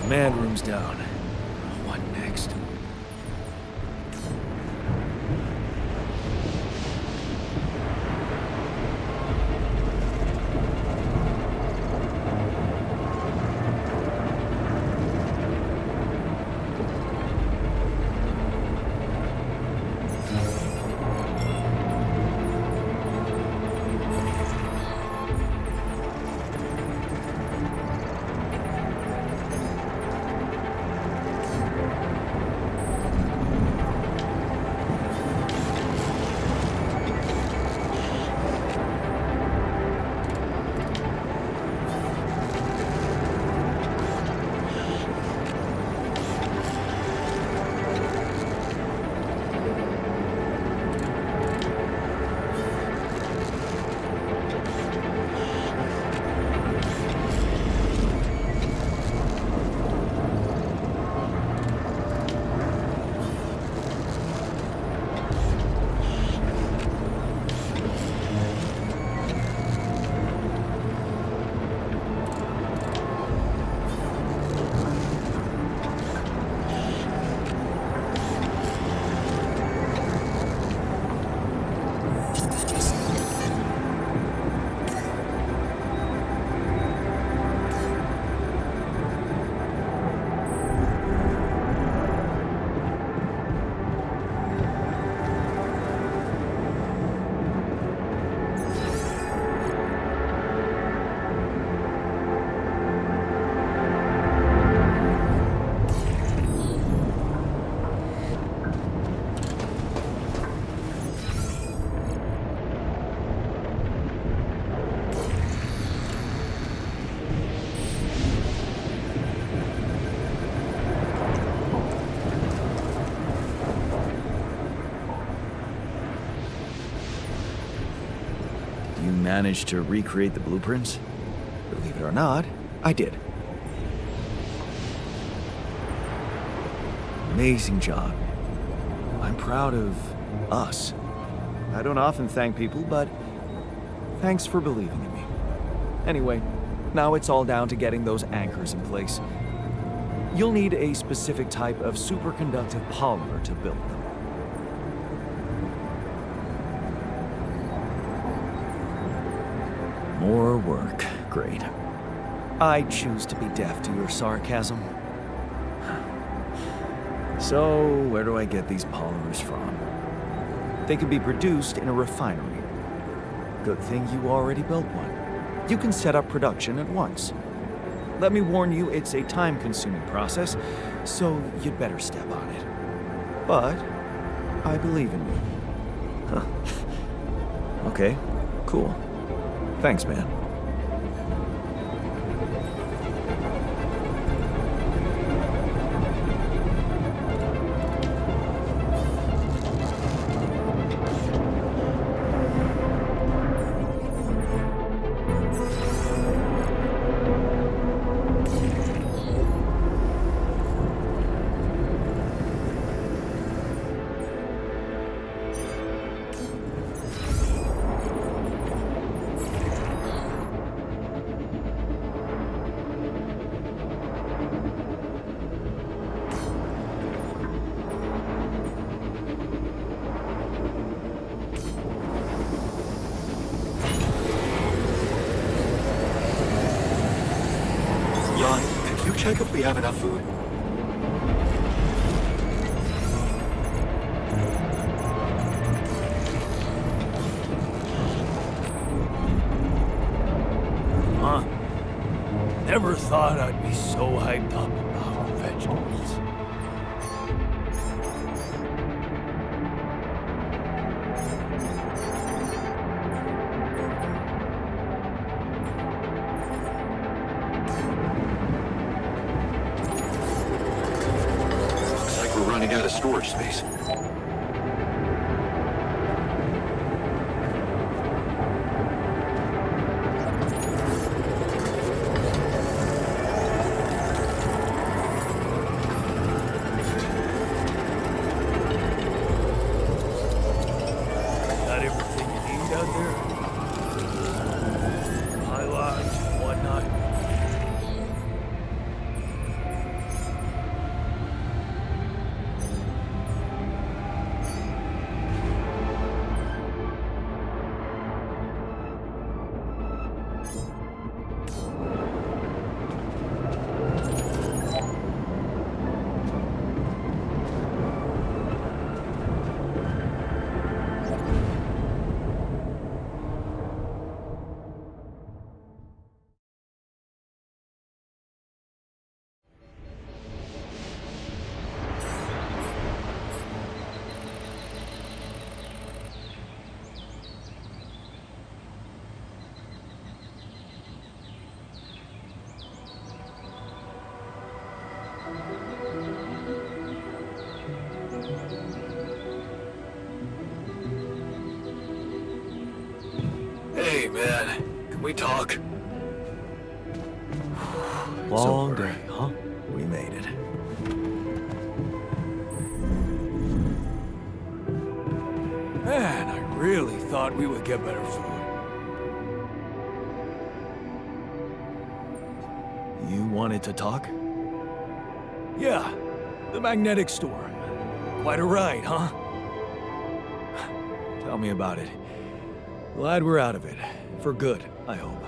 Command room's down. What next? You managed to recreate the blueprints? Believe it or not, I did. Amazing job. I'm proud of us. I don't often thank people, but thanks for believing in me. Anyway, now it's all down to getting those anchors in place. You'll need a specific type of superconductive polymer to build them. More work. Great. I choose to be deaf to your sarcasm. So, where do I get these polymers from? They can be produced in a refinery. Good thing you already built one. You can set up production at once. Let me warn you, it's a time-consuming process, so you'd better step on it. But I believe in you. Huh. Okay, cool. Thanks, man. Check if we have enough food. Huh? Never thought I'd be so hyped up about vegetables. Running out of storage space. man, can we talk? Long over. day, huh? We made it. Man, I really thought we would get better food. You wanted to talk? Yeah, the magnetic storm. Quite a ride, huh? Tell me about it. Glad we're out of it. For good, I hope.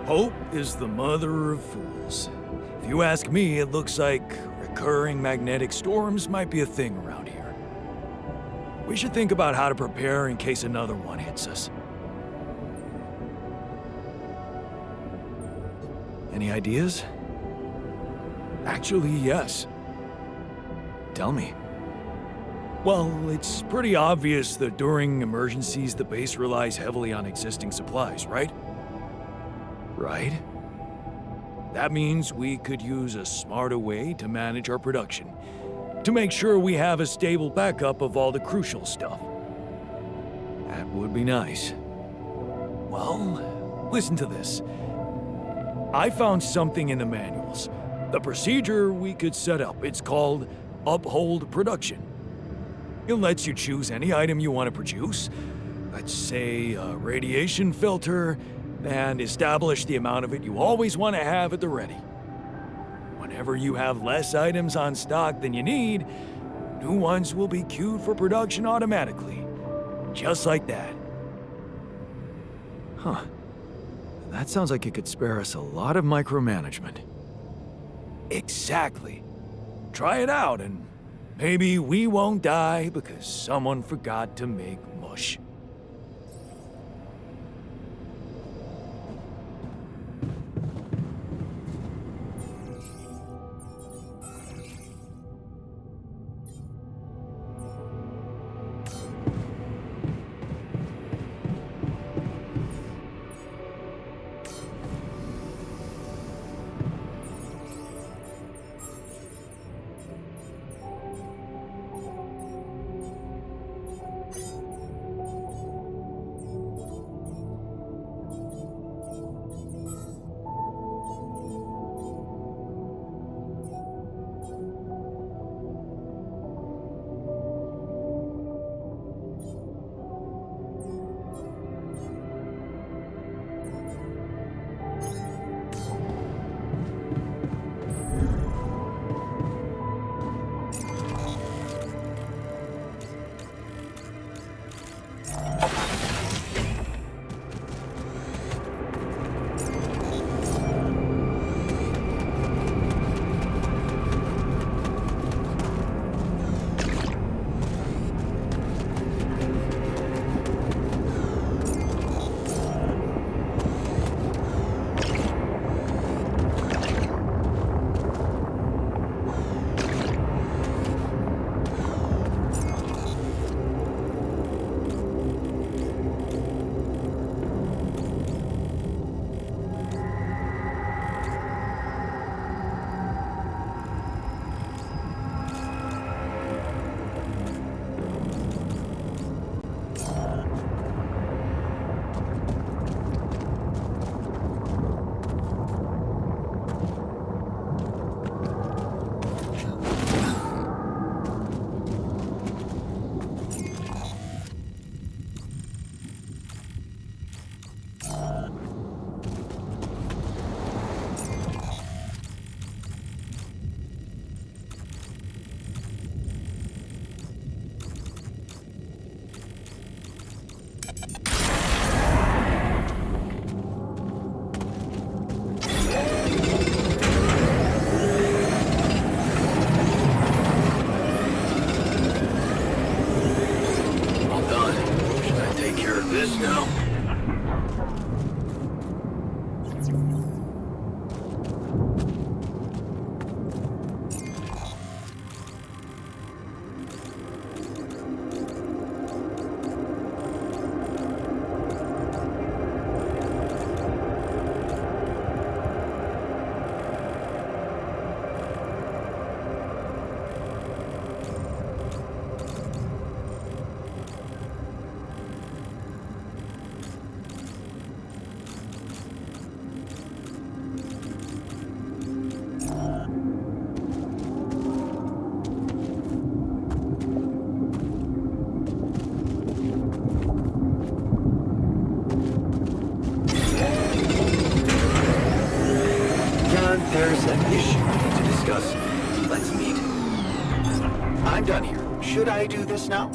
Hope is the mother of fools. If you ask me, it looks like recurring magnetic storms might be a thing around here. We should think about how to prepare in case another one hits us. Any ideas? Actually, yes. Tell me. Well, it's pretty obvious that during emergencies, the base relies heavily on existing supplies, right? Right? That means we could use a smarter way to manage our production, to make sure we have a stable backup of all the crucial stuff. That would be nice. Well, listen to this. I found something in the manuals. The procedure we could set up. It's called Uphold Production. It lets you choose any item you want to produce. Let's say a radiation filter, and establish the amount of it you always want to have at the ready. Whenever you have less items on stock than you need, new ones will be queued for production automatically. Just like that. Huh. That sounds like it could spare us a lot of micromanagement. Exactly. Try it out and maybe we won't die because someone forgot to make mush. I'm done here. Should I do this now?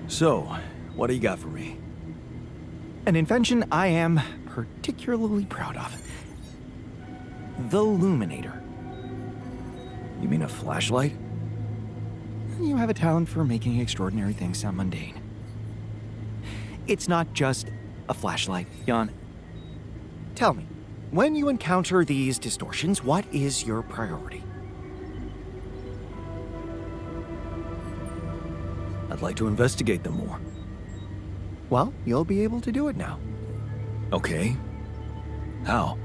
So, what do you got for me? An invention I am particularly proud of. The Luminator. You mean a flashlight? You have a talent for making extraordinary things sound mundane. It's not just a flashlight, Jan. Tell me, when you encounter these distortions, what is your priority? I'd like to investigate them more. Well, you'll be able to do it now. Okay. How?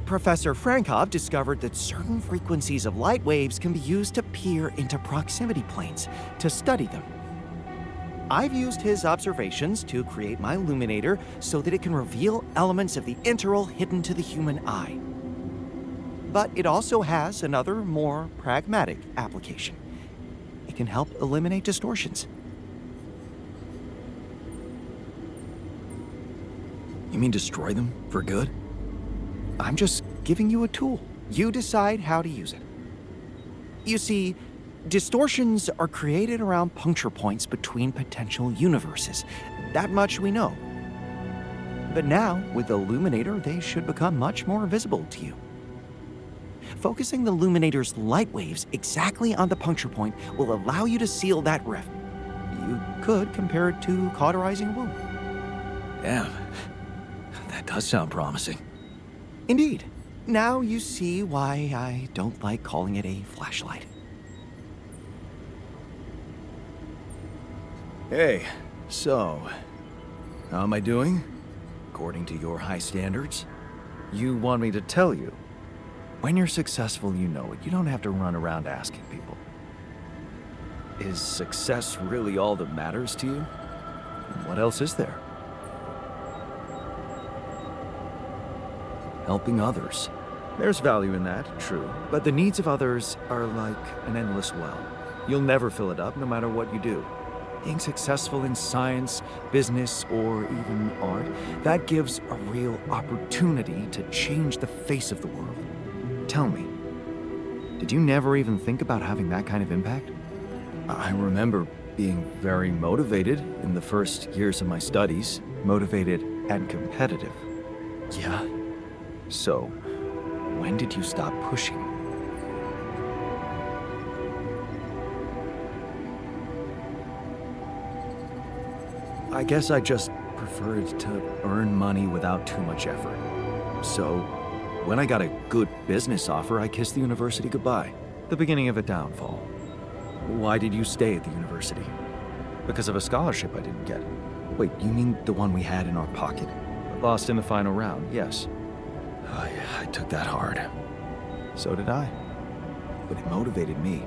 Professor Frankov discovered that certain frequencies of light waves can be used to peer into proximity planes to study them. I've used his observations to create my Luminator so that it can reveal elements of the integral hidden to the human eye. But it also has another, more pragmatic application. It can help eliminate distortions. You mean destroy them for good? I'm just giving you a tool. You decide how to use it. You see, distortions are created around puncture points between potential universes. That much we know. But now, with the Luminator, they should become much more visible to you. Focusing the Luminator's light waves exactly on the puncture point will allow you to seal that rift. You could compare it to cauterizing a wound. Damn. That does sound promising. Indeed. Now you see why I don't like calling it a flashlight. Hey, so, how am I doing? According to your high standards? You want me to tell you? When you're successful, you know it. You don't have to run around asking people. Is success really all that matters to you? What else is there? Helping others. There's value in that, true. But the needs of others are like an endless well. You'll never fill it up, no matter what you do. Being successful in science, business, or even art, that gives a real opportunity to change the face of the world. Tell me, did you never even think about having that kind of impact? I remember being very motivated in the first years of my studies, motivated and competitive. Yeah? So, when did you stop pushing? I guess I just preferred to earn money without too much effort. So, when I got a good business offer, I kissed the university goodbye. The beginning of a downfall. Why did you stay at the university? Because of a scholarship I didn't get. Wait, you mean the one we had in our pocket? Lost in the final round, yes. I took that hard. So did I. But it motivated me.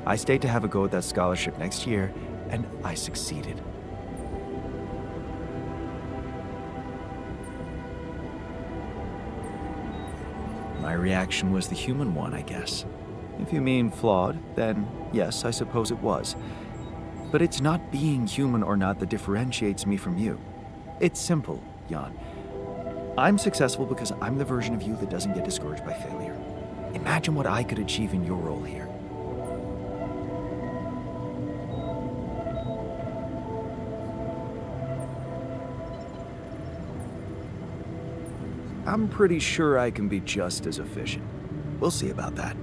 I stayed to have a go at that scholarship next year, and I succeeded. My reaction was the human one, I guess. If you mean flawed, then yes, I suppose it was. But it's not being human or not that differentiates me from you. It's simple, Jan. I'm successful because I'm the version of you that doesn't get discouraged by failure. Imagine what I could achieve in your role here. I'm pretty sure I can be just as efficient. We'll see about that.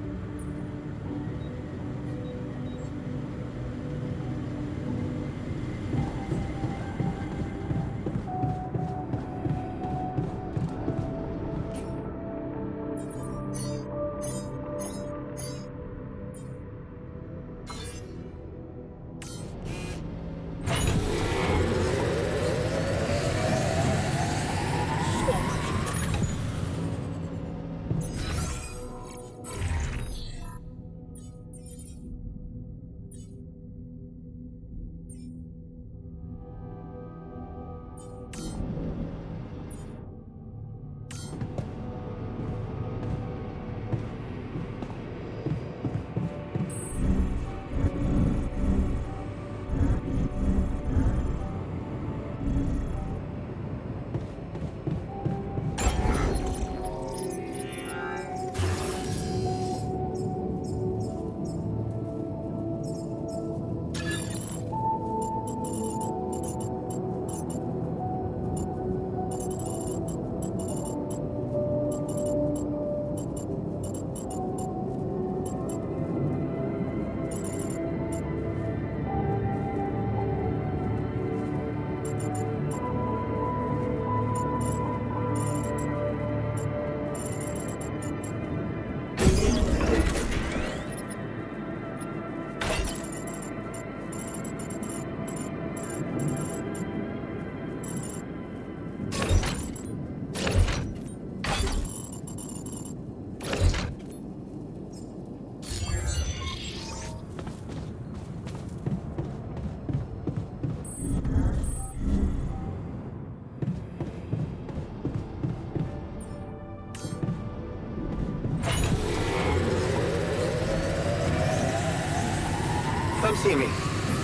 see me.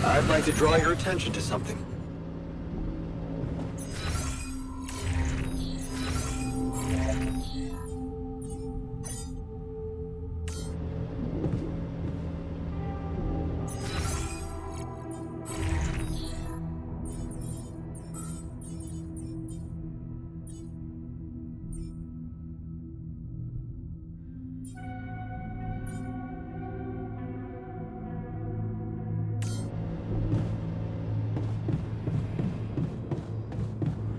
I'd like to draw your attention to something.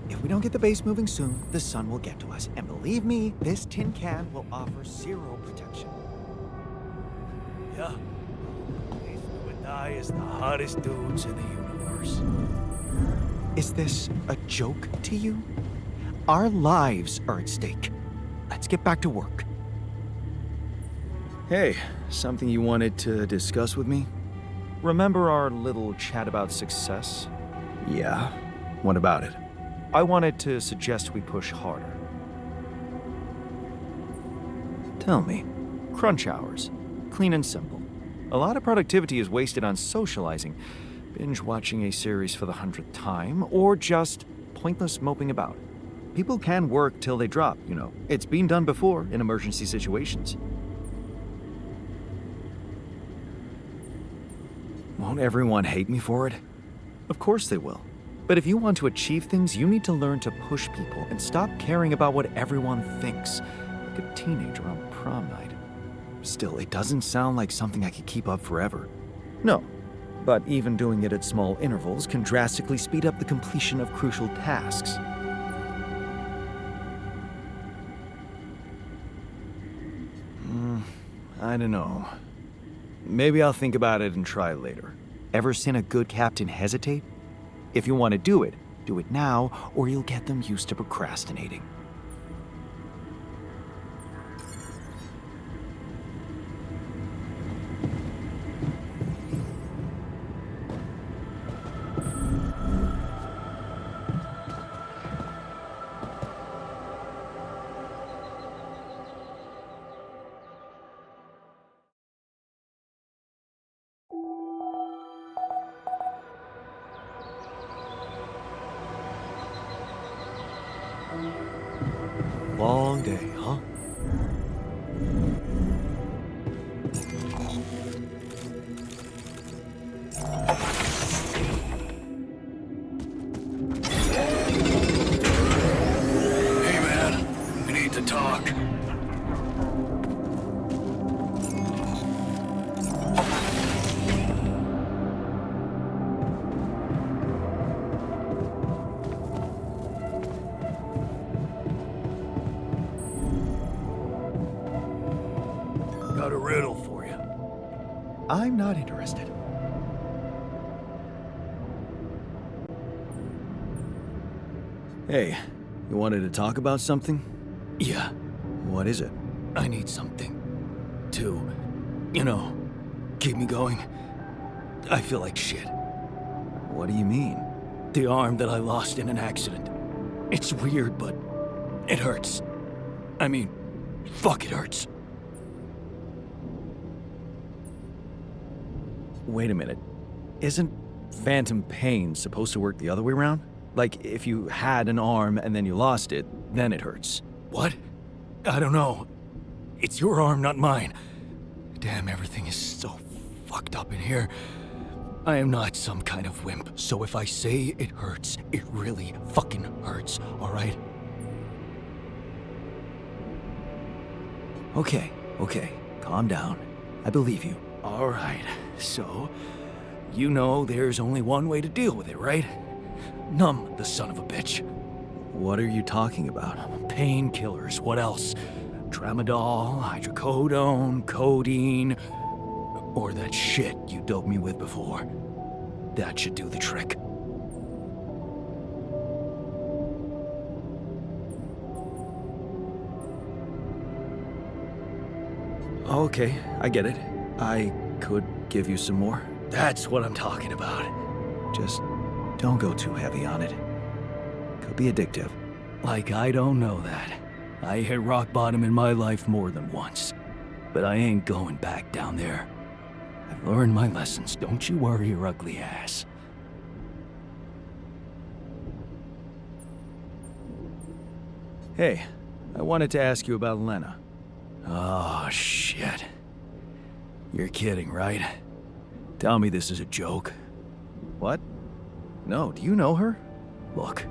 If we don't get the base moving soon, the sun will get to us. And believe me, this tin can will offer zero protection. Yeah. These you and I is the hottest dudes in the universe. Is this a joke to you? Our lives are at stake. Let's get back to work. Hey, something you wanted to discuss with me? Remember our little chat about success? Yeah. What about it? I wanted to suggest we push harder. Tell me. Crunch hours. Clean and simple. A lot of productivity is wasted on socializing, binge watching a series for the 100th time, or just pointless moping about. People can work till they drop, you know. It's been done before in emergency situations. Won't everyone hate me for it? Of course they will. But if you want to achieve things, you need to learn to push people and stop caring about what everyone thinks, like a teenager on prom night. Still, it doesn't sound like something I could keep up forever. No, but even doing it at small intervals can drastically speed up the completion of crucial tasks. I don't know. Maybe I'll think about it and try later. Ever seen a good captain hesitate? If you want to do it now, or you'll get them used to procrastinating. Long day, huh? Hey, man. We need to talk. Got a riddle for you. I'm not interested. Hey, you wanted to talk about something? Yeah, What is it? I need something to, you know, keep me going. I feel like shit. What do you mean? The arm that I lost in an accident. It's weird, but it hurts. I mean, fuck, it hurts. Wait a minute. Isn't phantom pain supposed to work the other way around? Like, if you had an arm and then you lost it, then it hurts. What? I don't know. It's your arm, not mine. Damn, everything is so fucked up in here. I am not some kind of wimp, so if I say it hurts, it really fucking hurts, alright? Okay, calm down. I believe you. Alright, so, you know there's only one way to deal with it, right? Numb the son of a bitch. What are you talking about? Painkillers, what else? Tramadol, hydrocodone, codeine, or that shit you doped me with before. That should do the trick. Okay, I get it. I could give you some more. That's what I'm talking about. Just don't go too heavy on it. Could be addictive. Like I don't know that. I hit rock bottom in my life more than once. But I ain't going back down there. I learned my lessons. Don't you worry your ugly ass. Hey, I wanted to ask you about Lena. Oh, shit. You're kidding, right? Tell me this is a joke. What? No, do you know her? Look,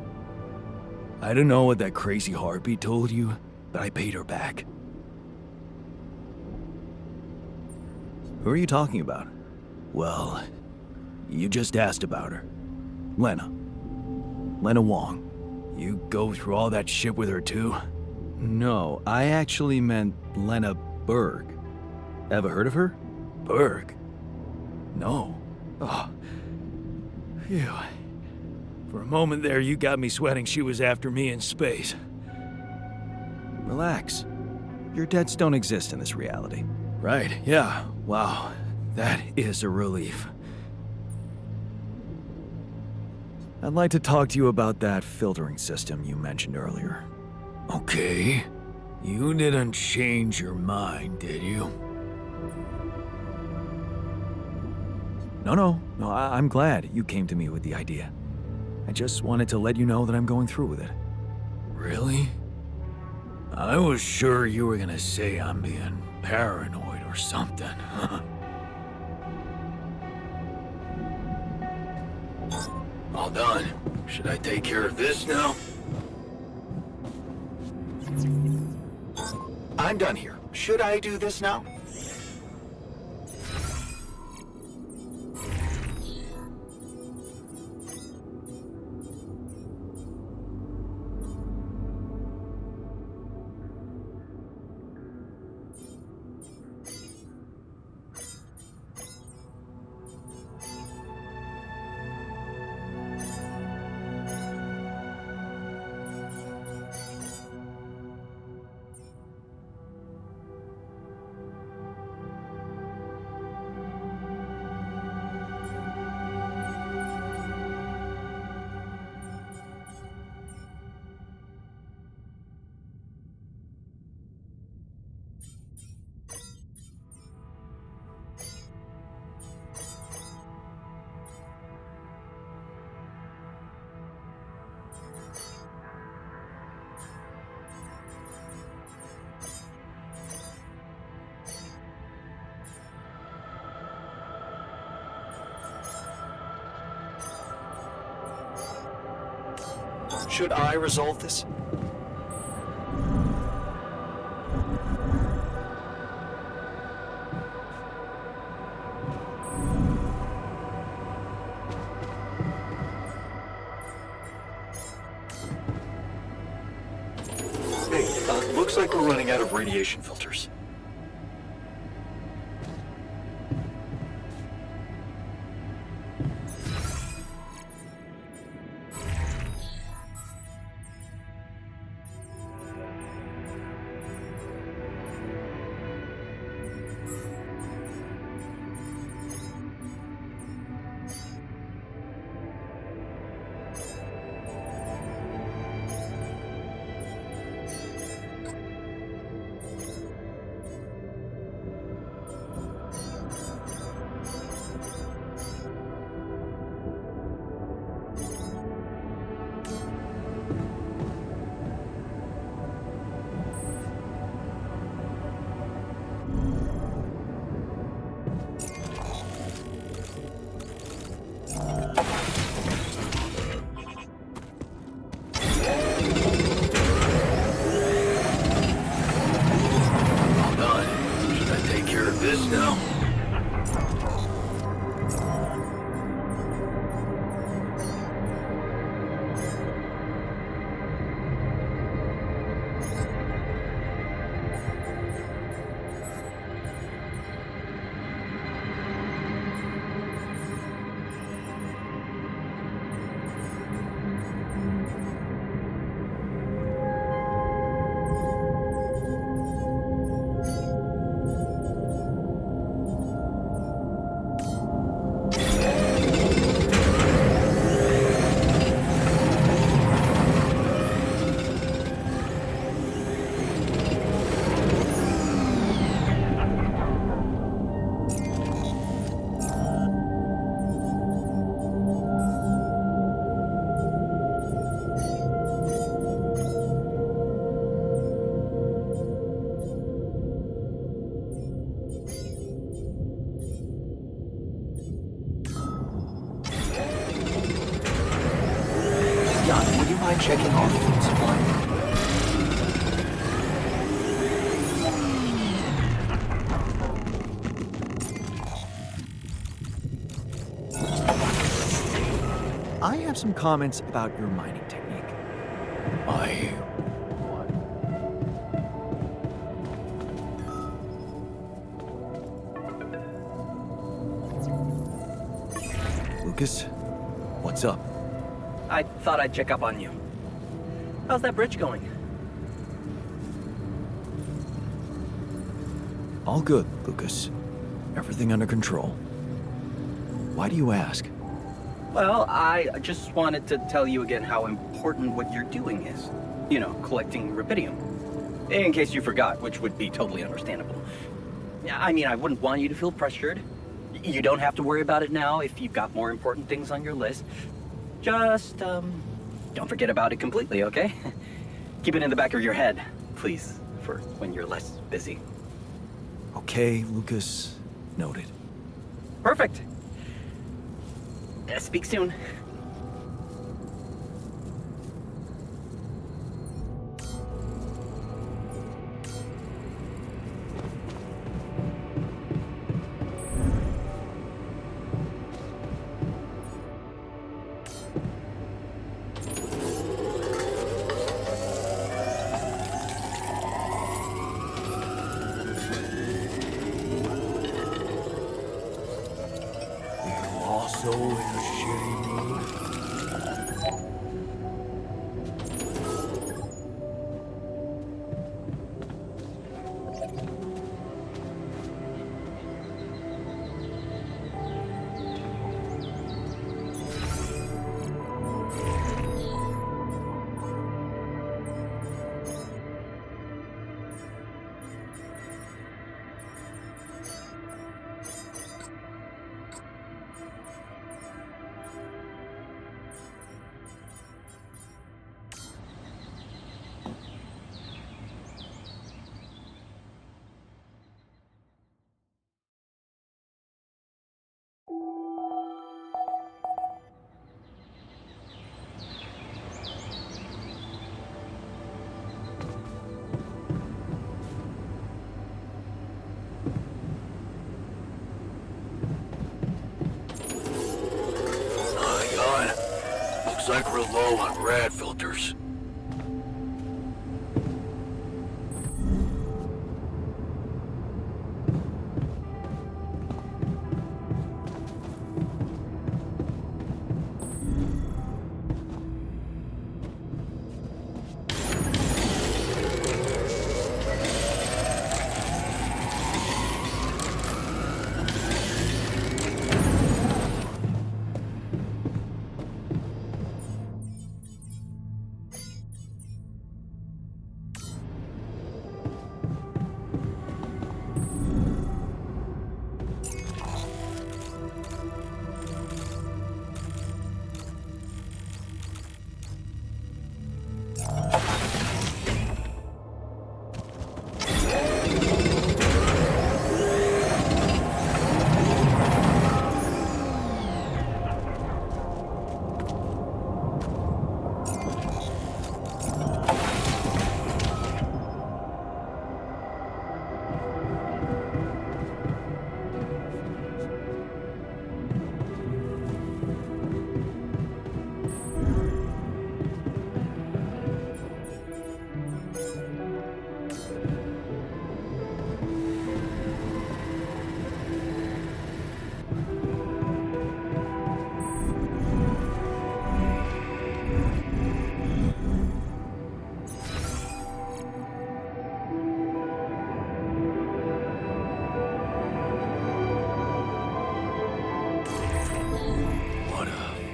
I don't know what that crazy heartbeat told you, but I paid her back. Who are you talking about? Well, you just asked about her. Lena. Lena Wong. You go through all that shit with her too? No, I actually meant Lena Berg. Ever heard of her? Berg? No. Oh. Phew. For a moment there, you got me sweating she was after me in space. Relax. Your debts don't exist in this reality. Right, yeah. Wow. That is a relief. I'd like to talk to you about that filtering system you mentioned earlier. Okay. You didn't change your mind, did you? No, I'm glad you came to me with the idea. I just wanted to let you know that I'm going through with it. Really? I was sure you were gonna say I'm being paranoid or something. All done. Should I take care of this now? I'm done here. Should I do this now? Should I resolve this? Hey, looks like we're running out of radiation filters. checking our food supply. I have some comments about your mining technique. Lucas, what's up? I thought I'd check up on you. How's that bridge going? All good, Lucas. Everything under control. Why do you ask? Well, I just wanted to tell you again how important what you're doing is. You know, collecting Repidium. In case you forgot, which would be totally understandable. I mean, I wouldn't want you to feel pressured. You don't have to worry about it now if you've got more important things on your list. Just, don't forget about it completely, okay? Keep it in the back of your head, please, for when you're less busy. Okay, Lucas. Noted. Perfect. Speak soon. So in a shitty mood. Looks like we're low on rad filters.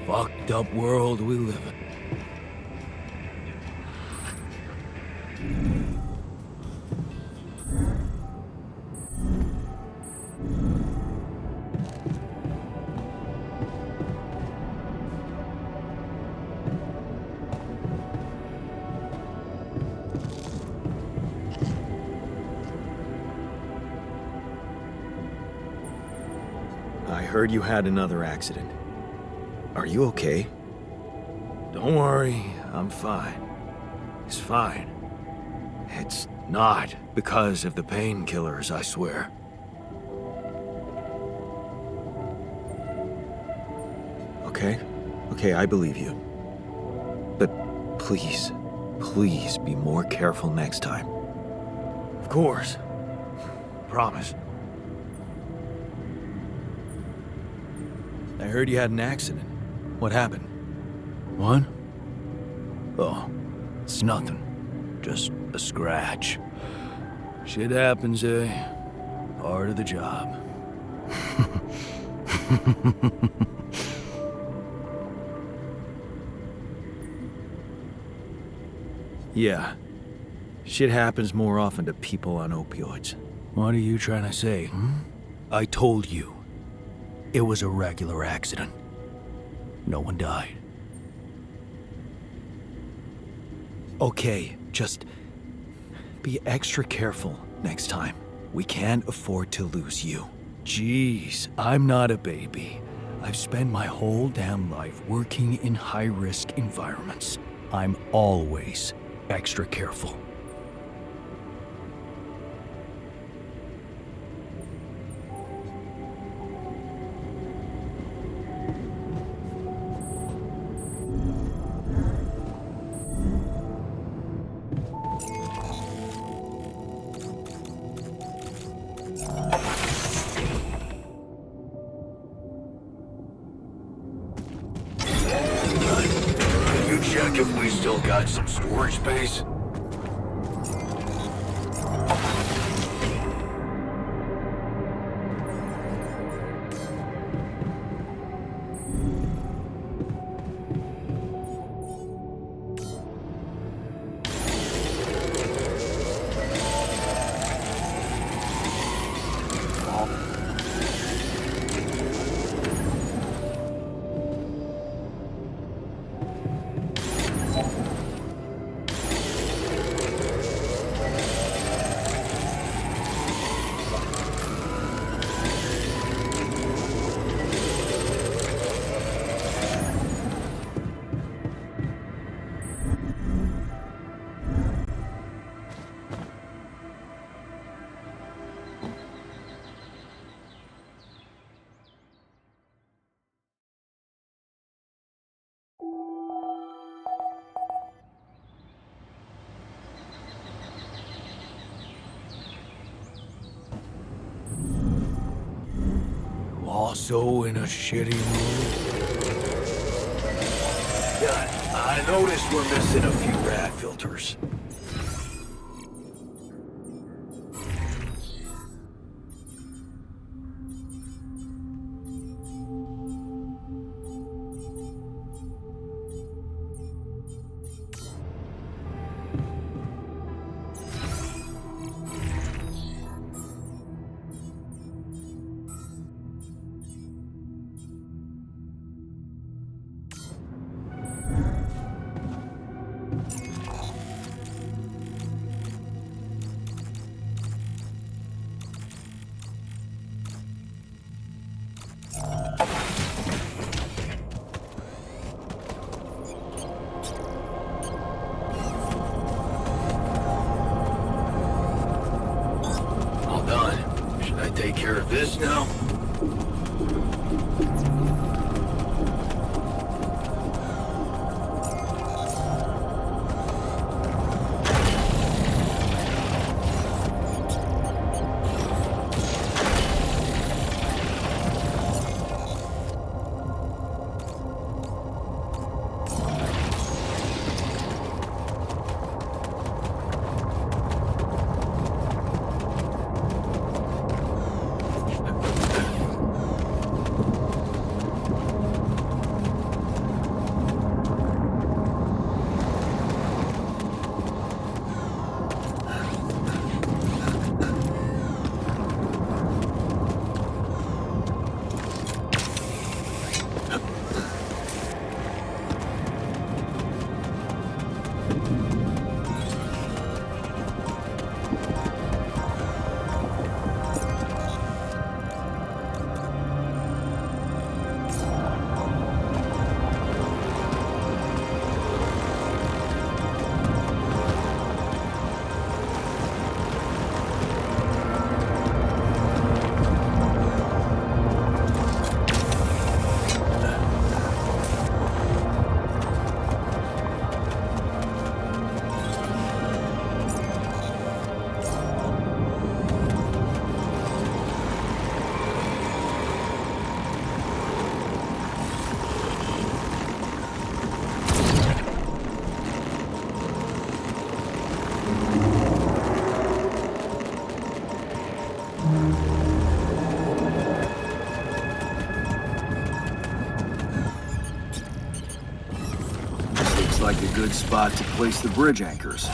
Fucked up world we live in. I heard you had another accident. Are you okay? Don't worry, I'm fine. He's fine. It's not because of the painkillers, I swear. Okay, I believe you. But please, please be more careful next time. Of course. Promise. I heard you had an accident. What happened? What? Oh, it's nothing. Just a scratch. Shit happens, eh? Part of the job. Yeah. Shit happens more often to people on opioids. What are you trying to say, I told you. It was a regular accident. No one died. Okay, just be extra careful next time. We can't afford to lose you. Jeez, I'm not a baby. I've spent my whole damn life working in high-risk environments. I'm always extra careful. Can you check if we still got some storage space? Also in a shitty mood? Yeah, I noticed we're missing a few rat filters. All done. Should I take care of this now? good spot to place the bridge anchors.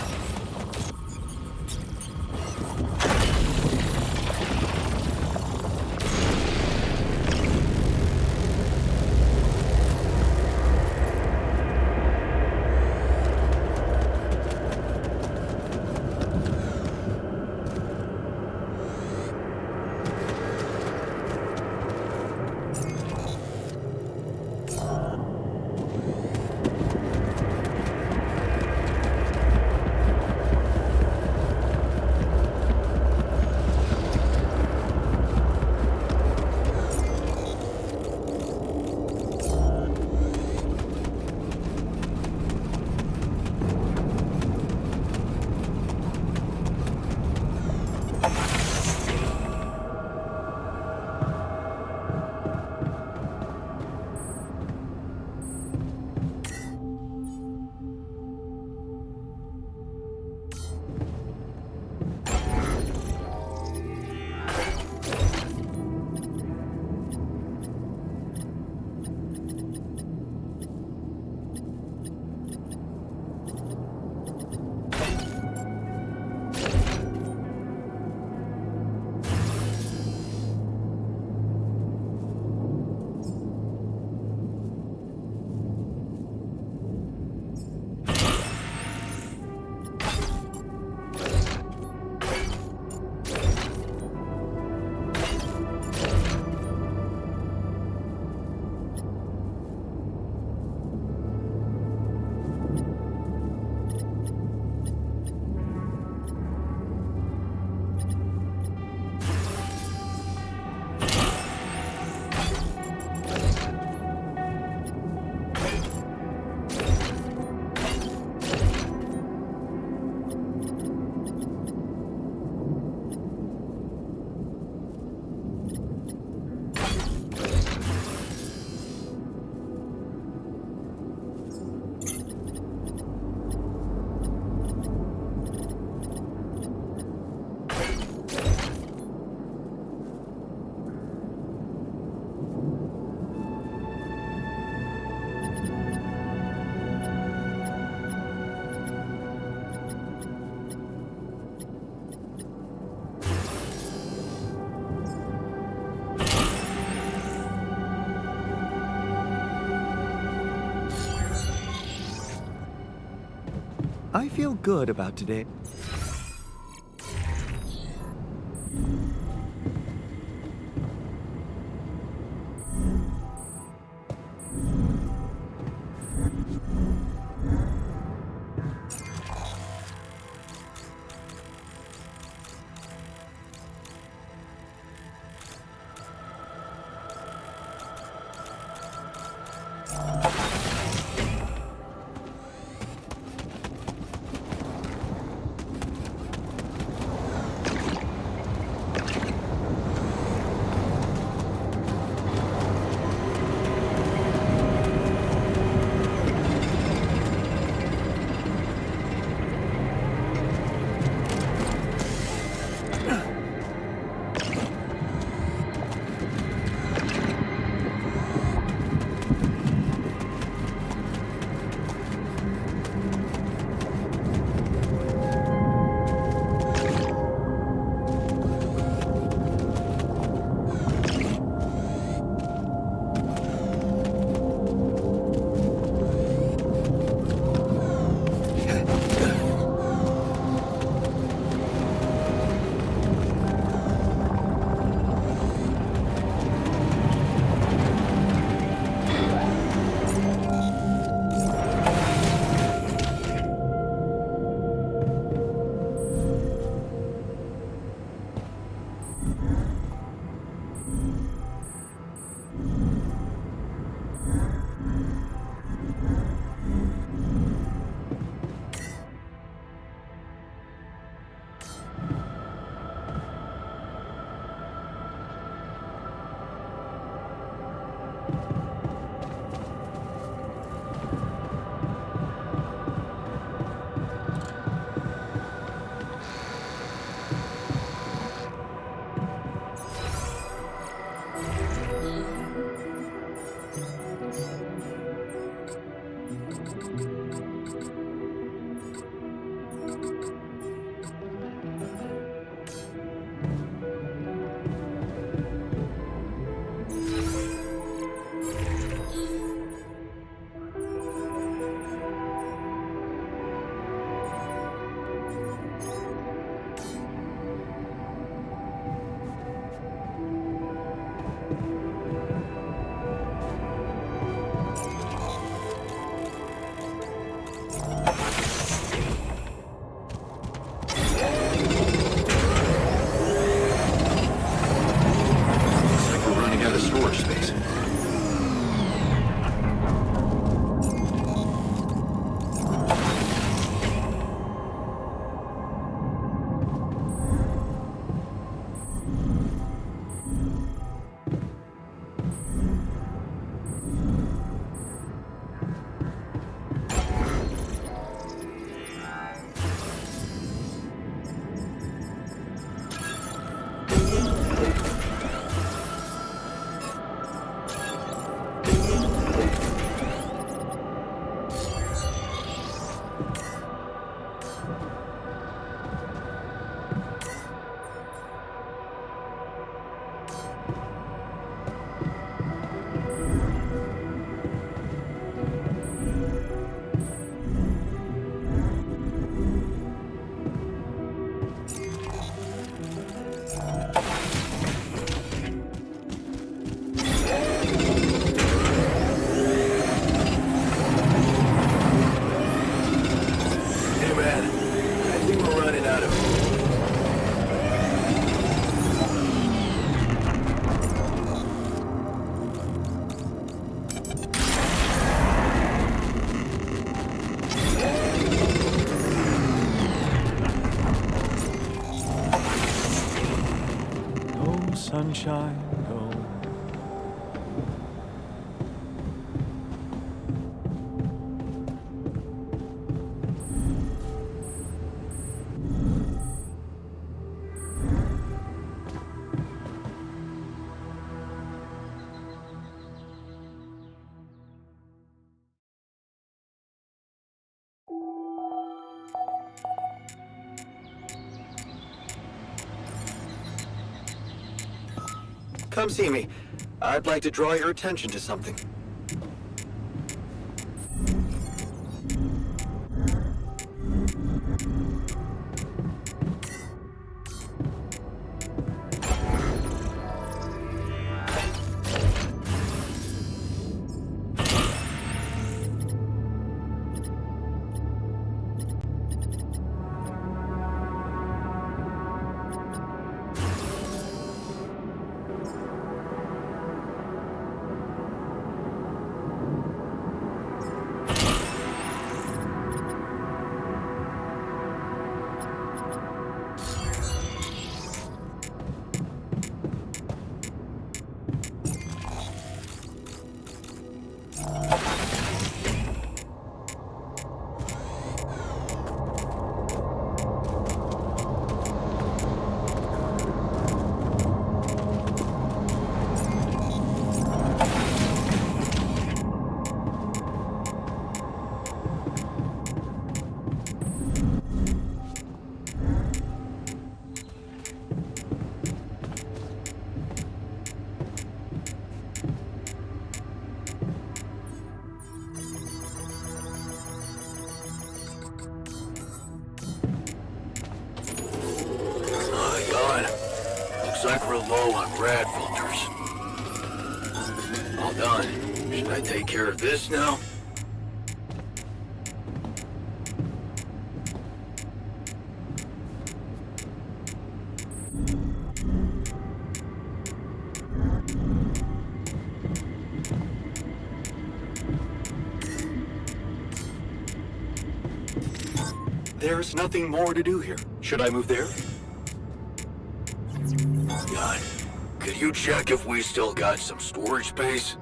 I feel good about today. sunshine go? Come see me. I'd like to draw your attention to something. Looks like we're low on rad filters. All done. Should I take care of this now? There's nothing more to do here. Should I move there? God, could you check if we still got some storage space?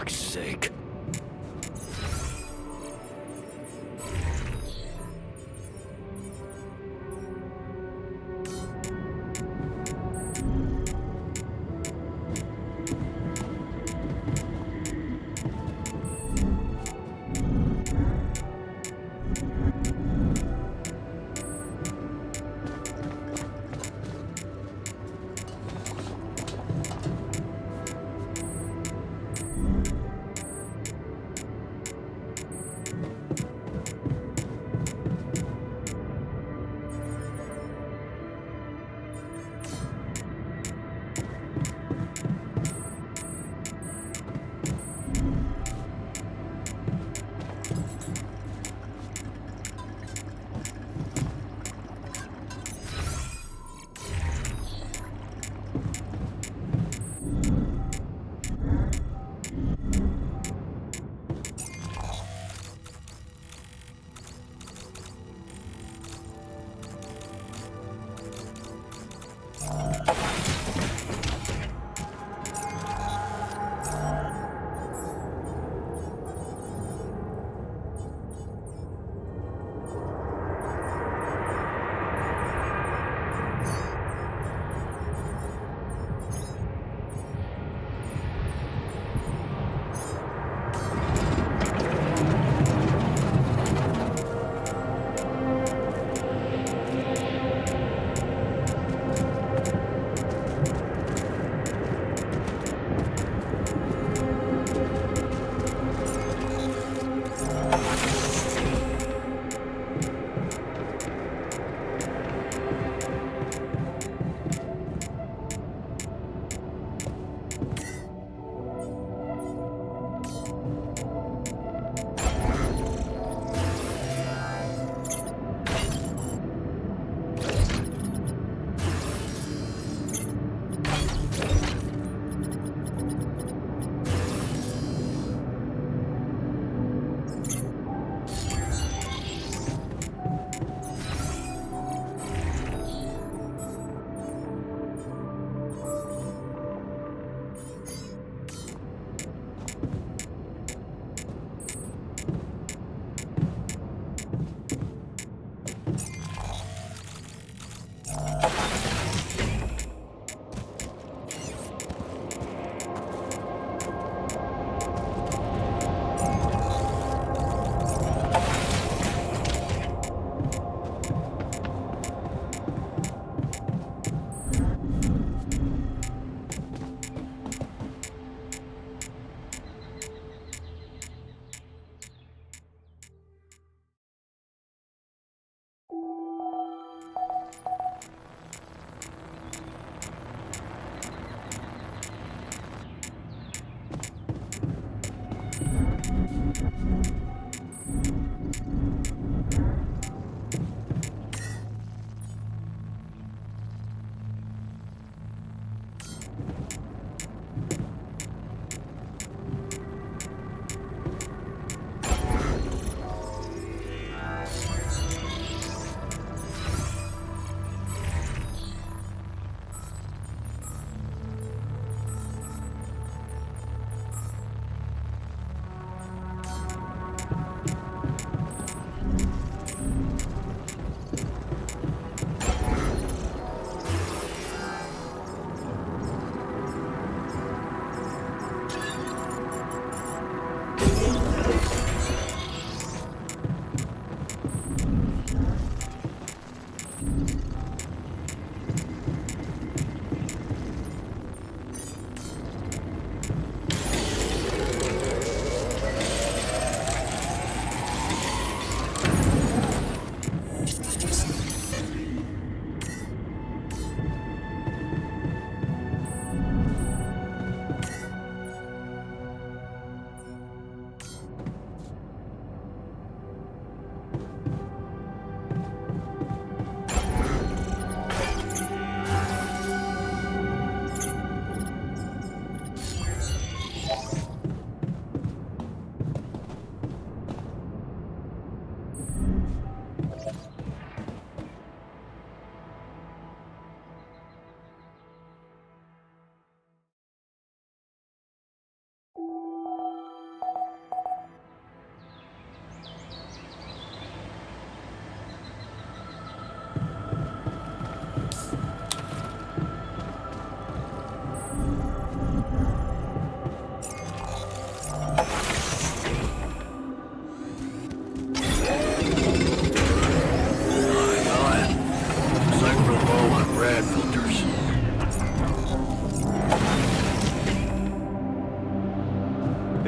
fuck's sake.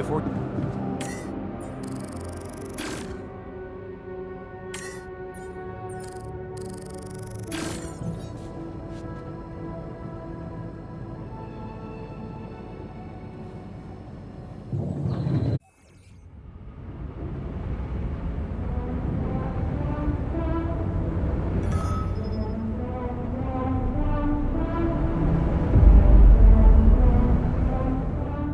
before...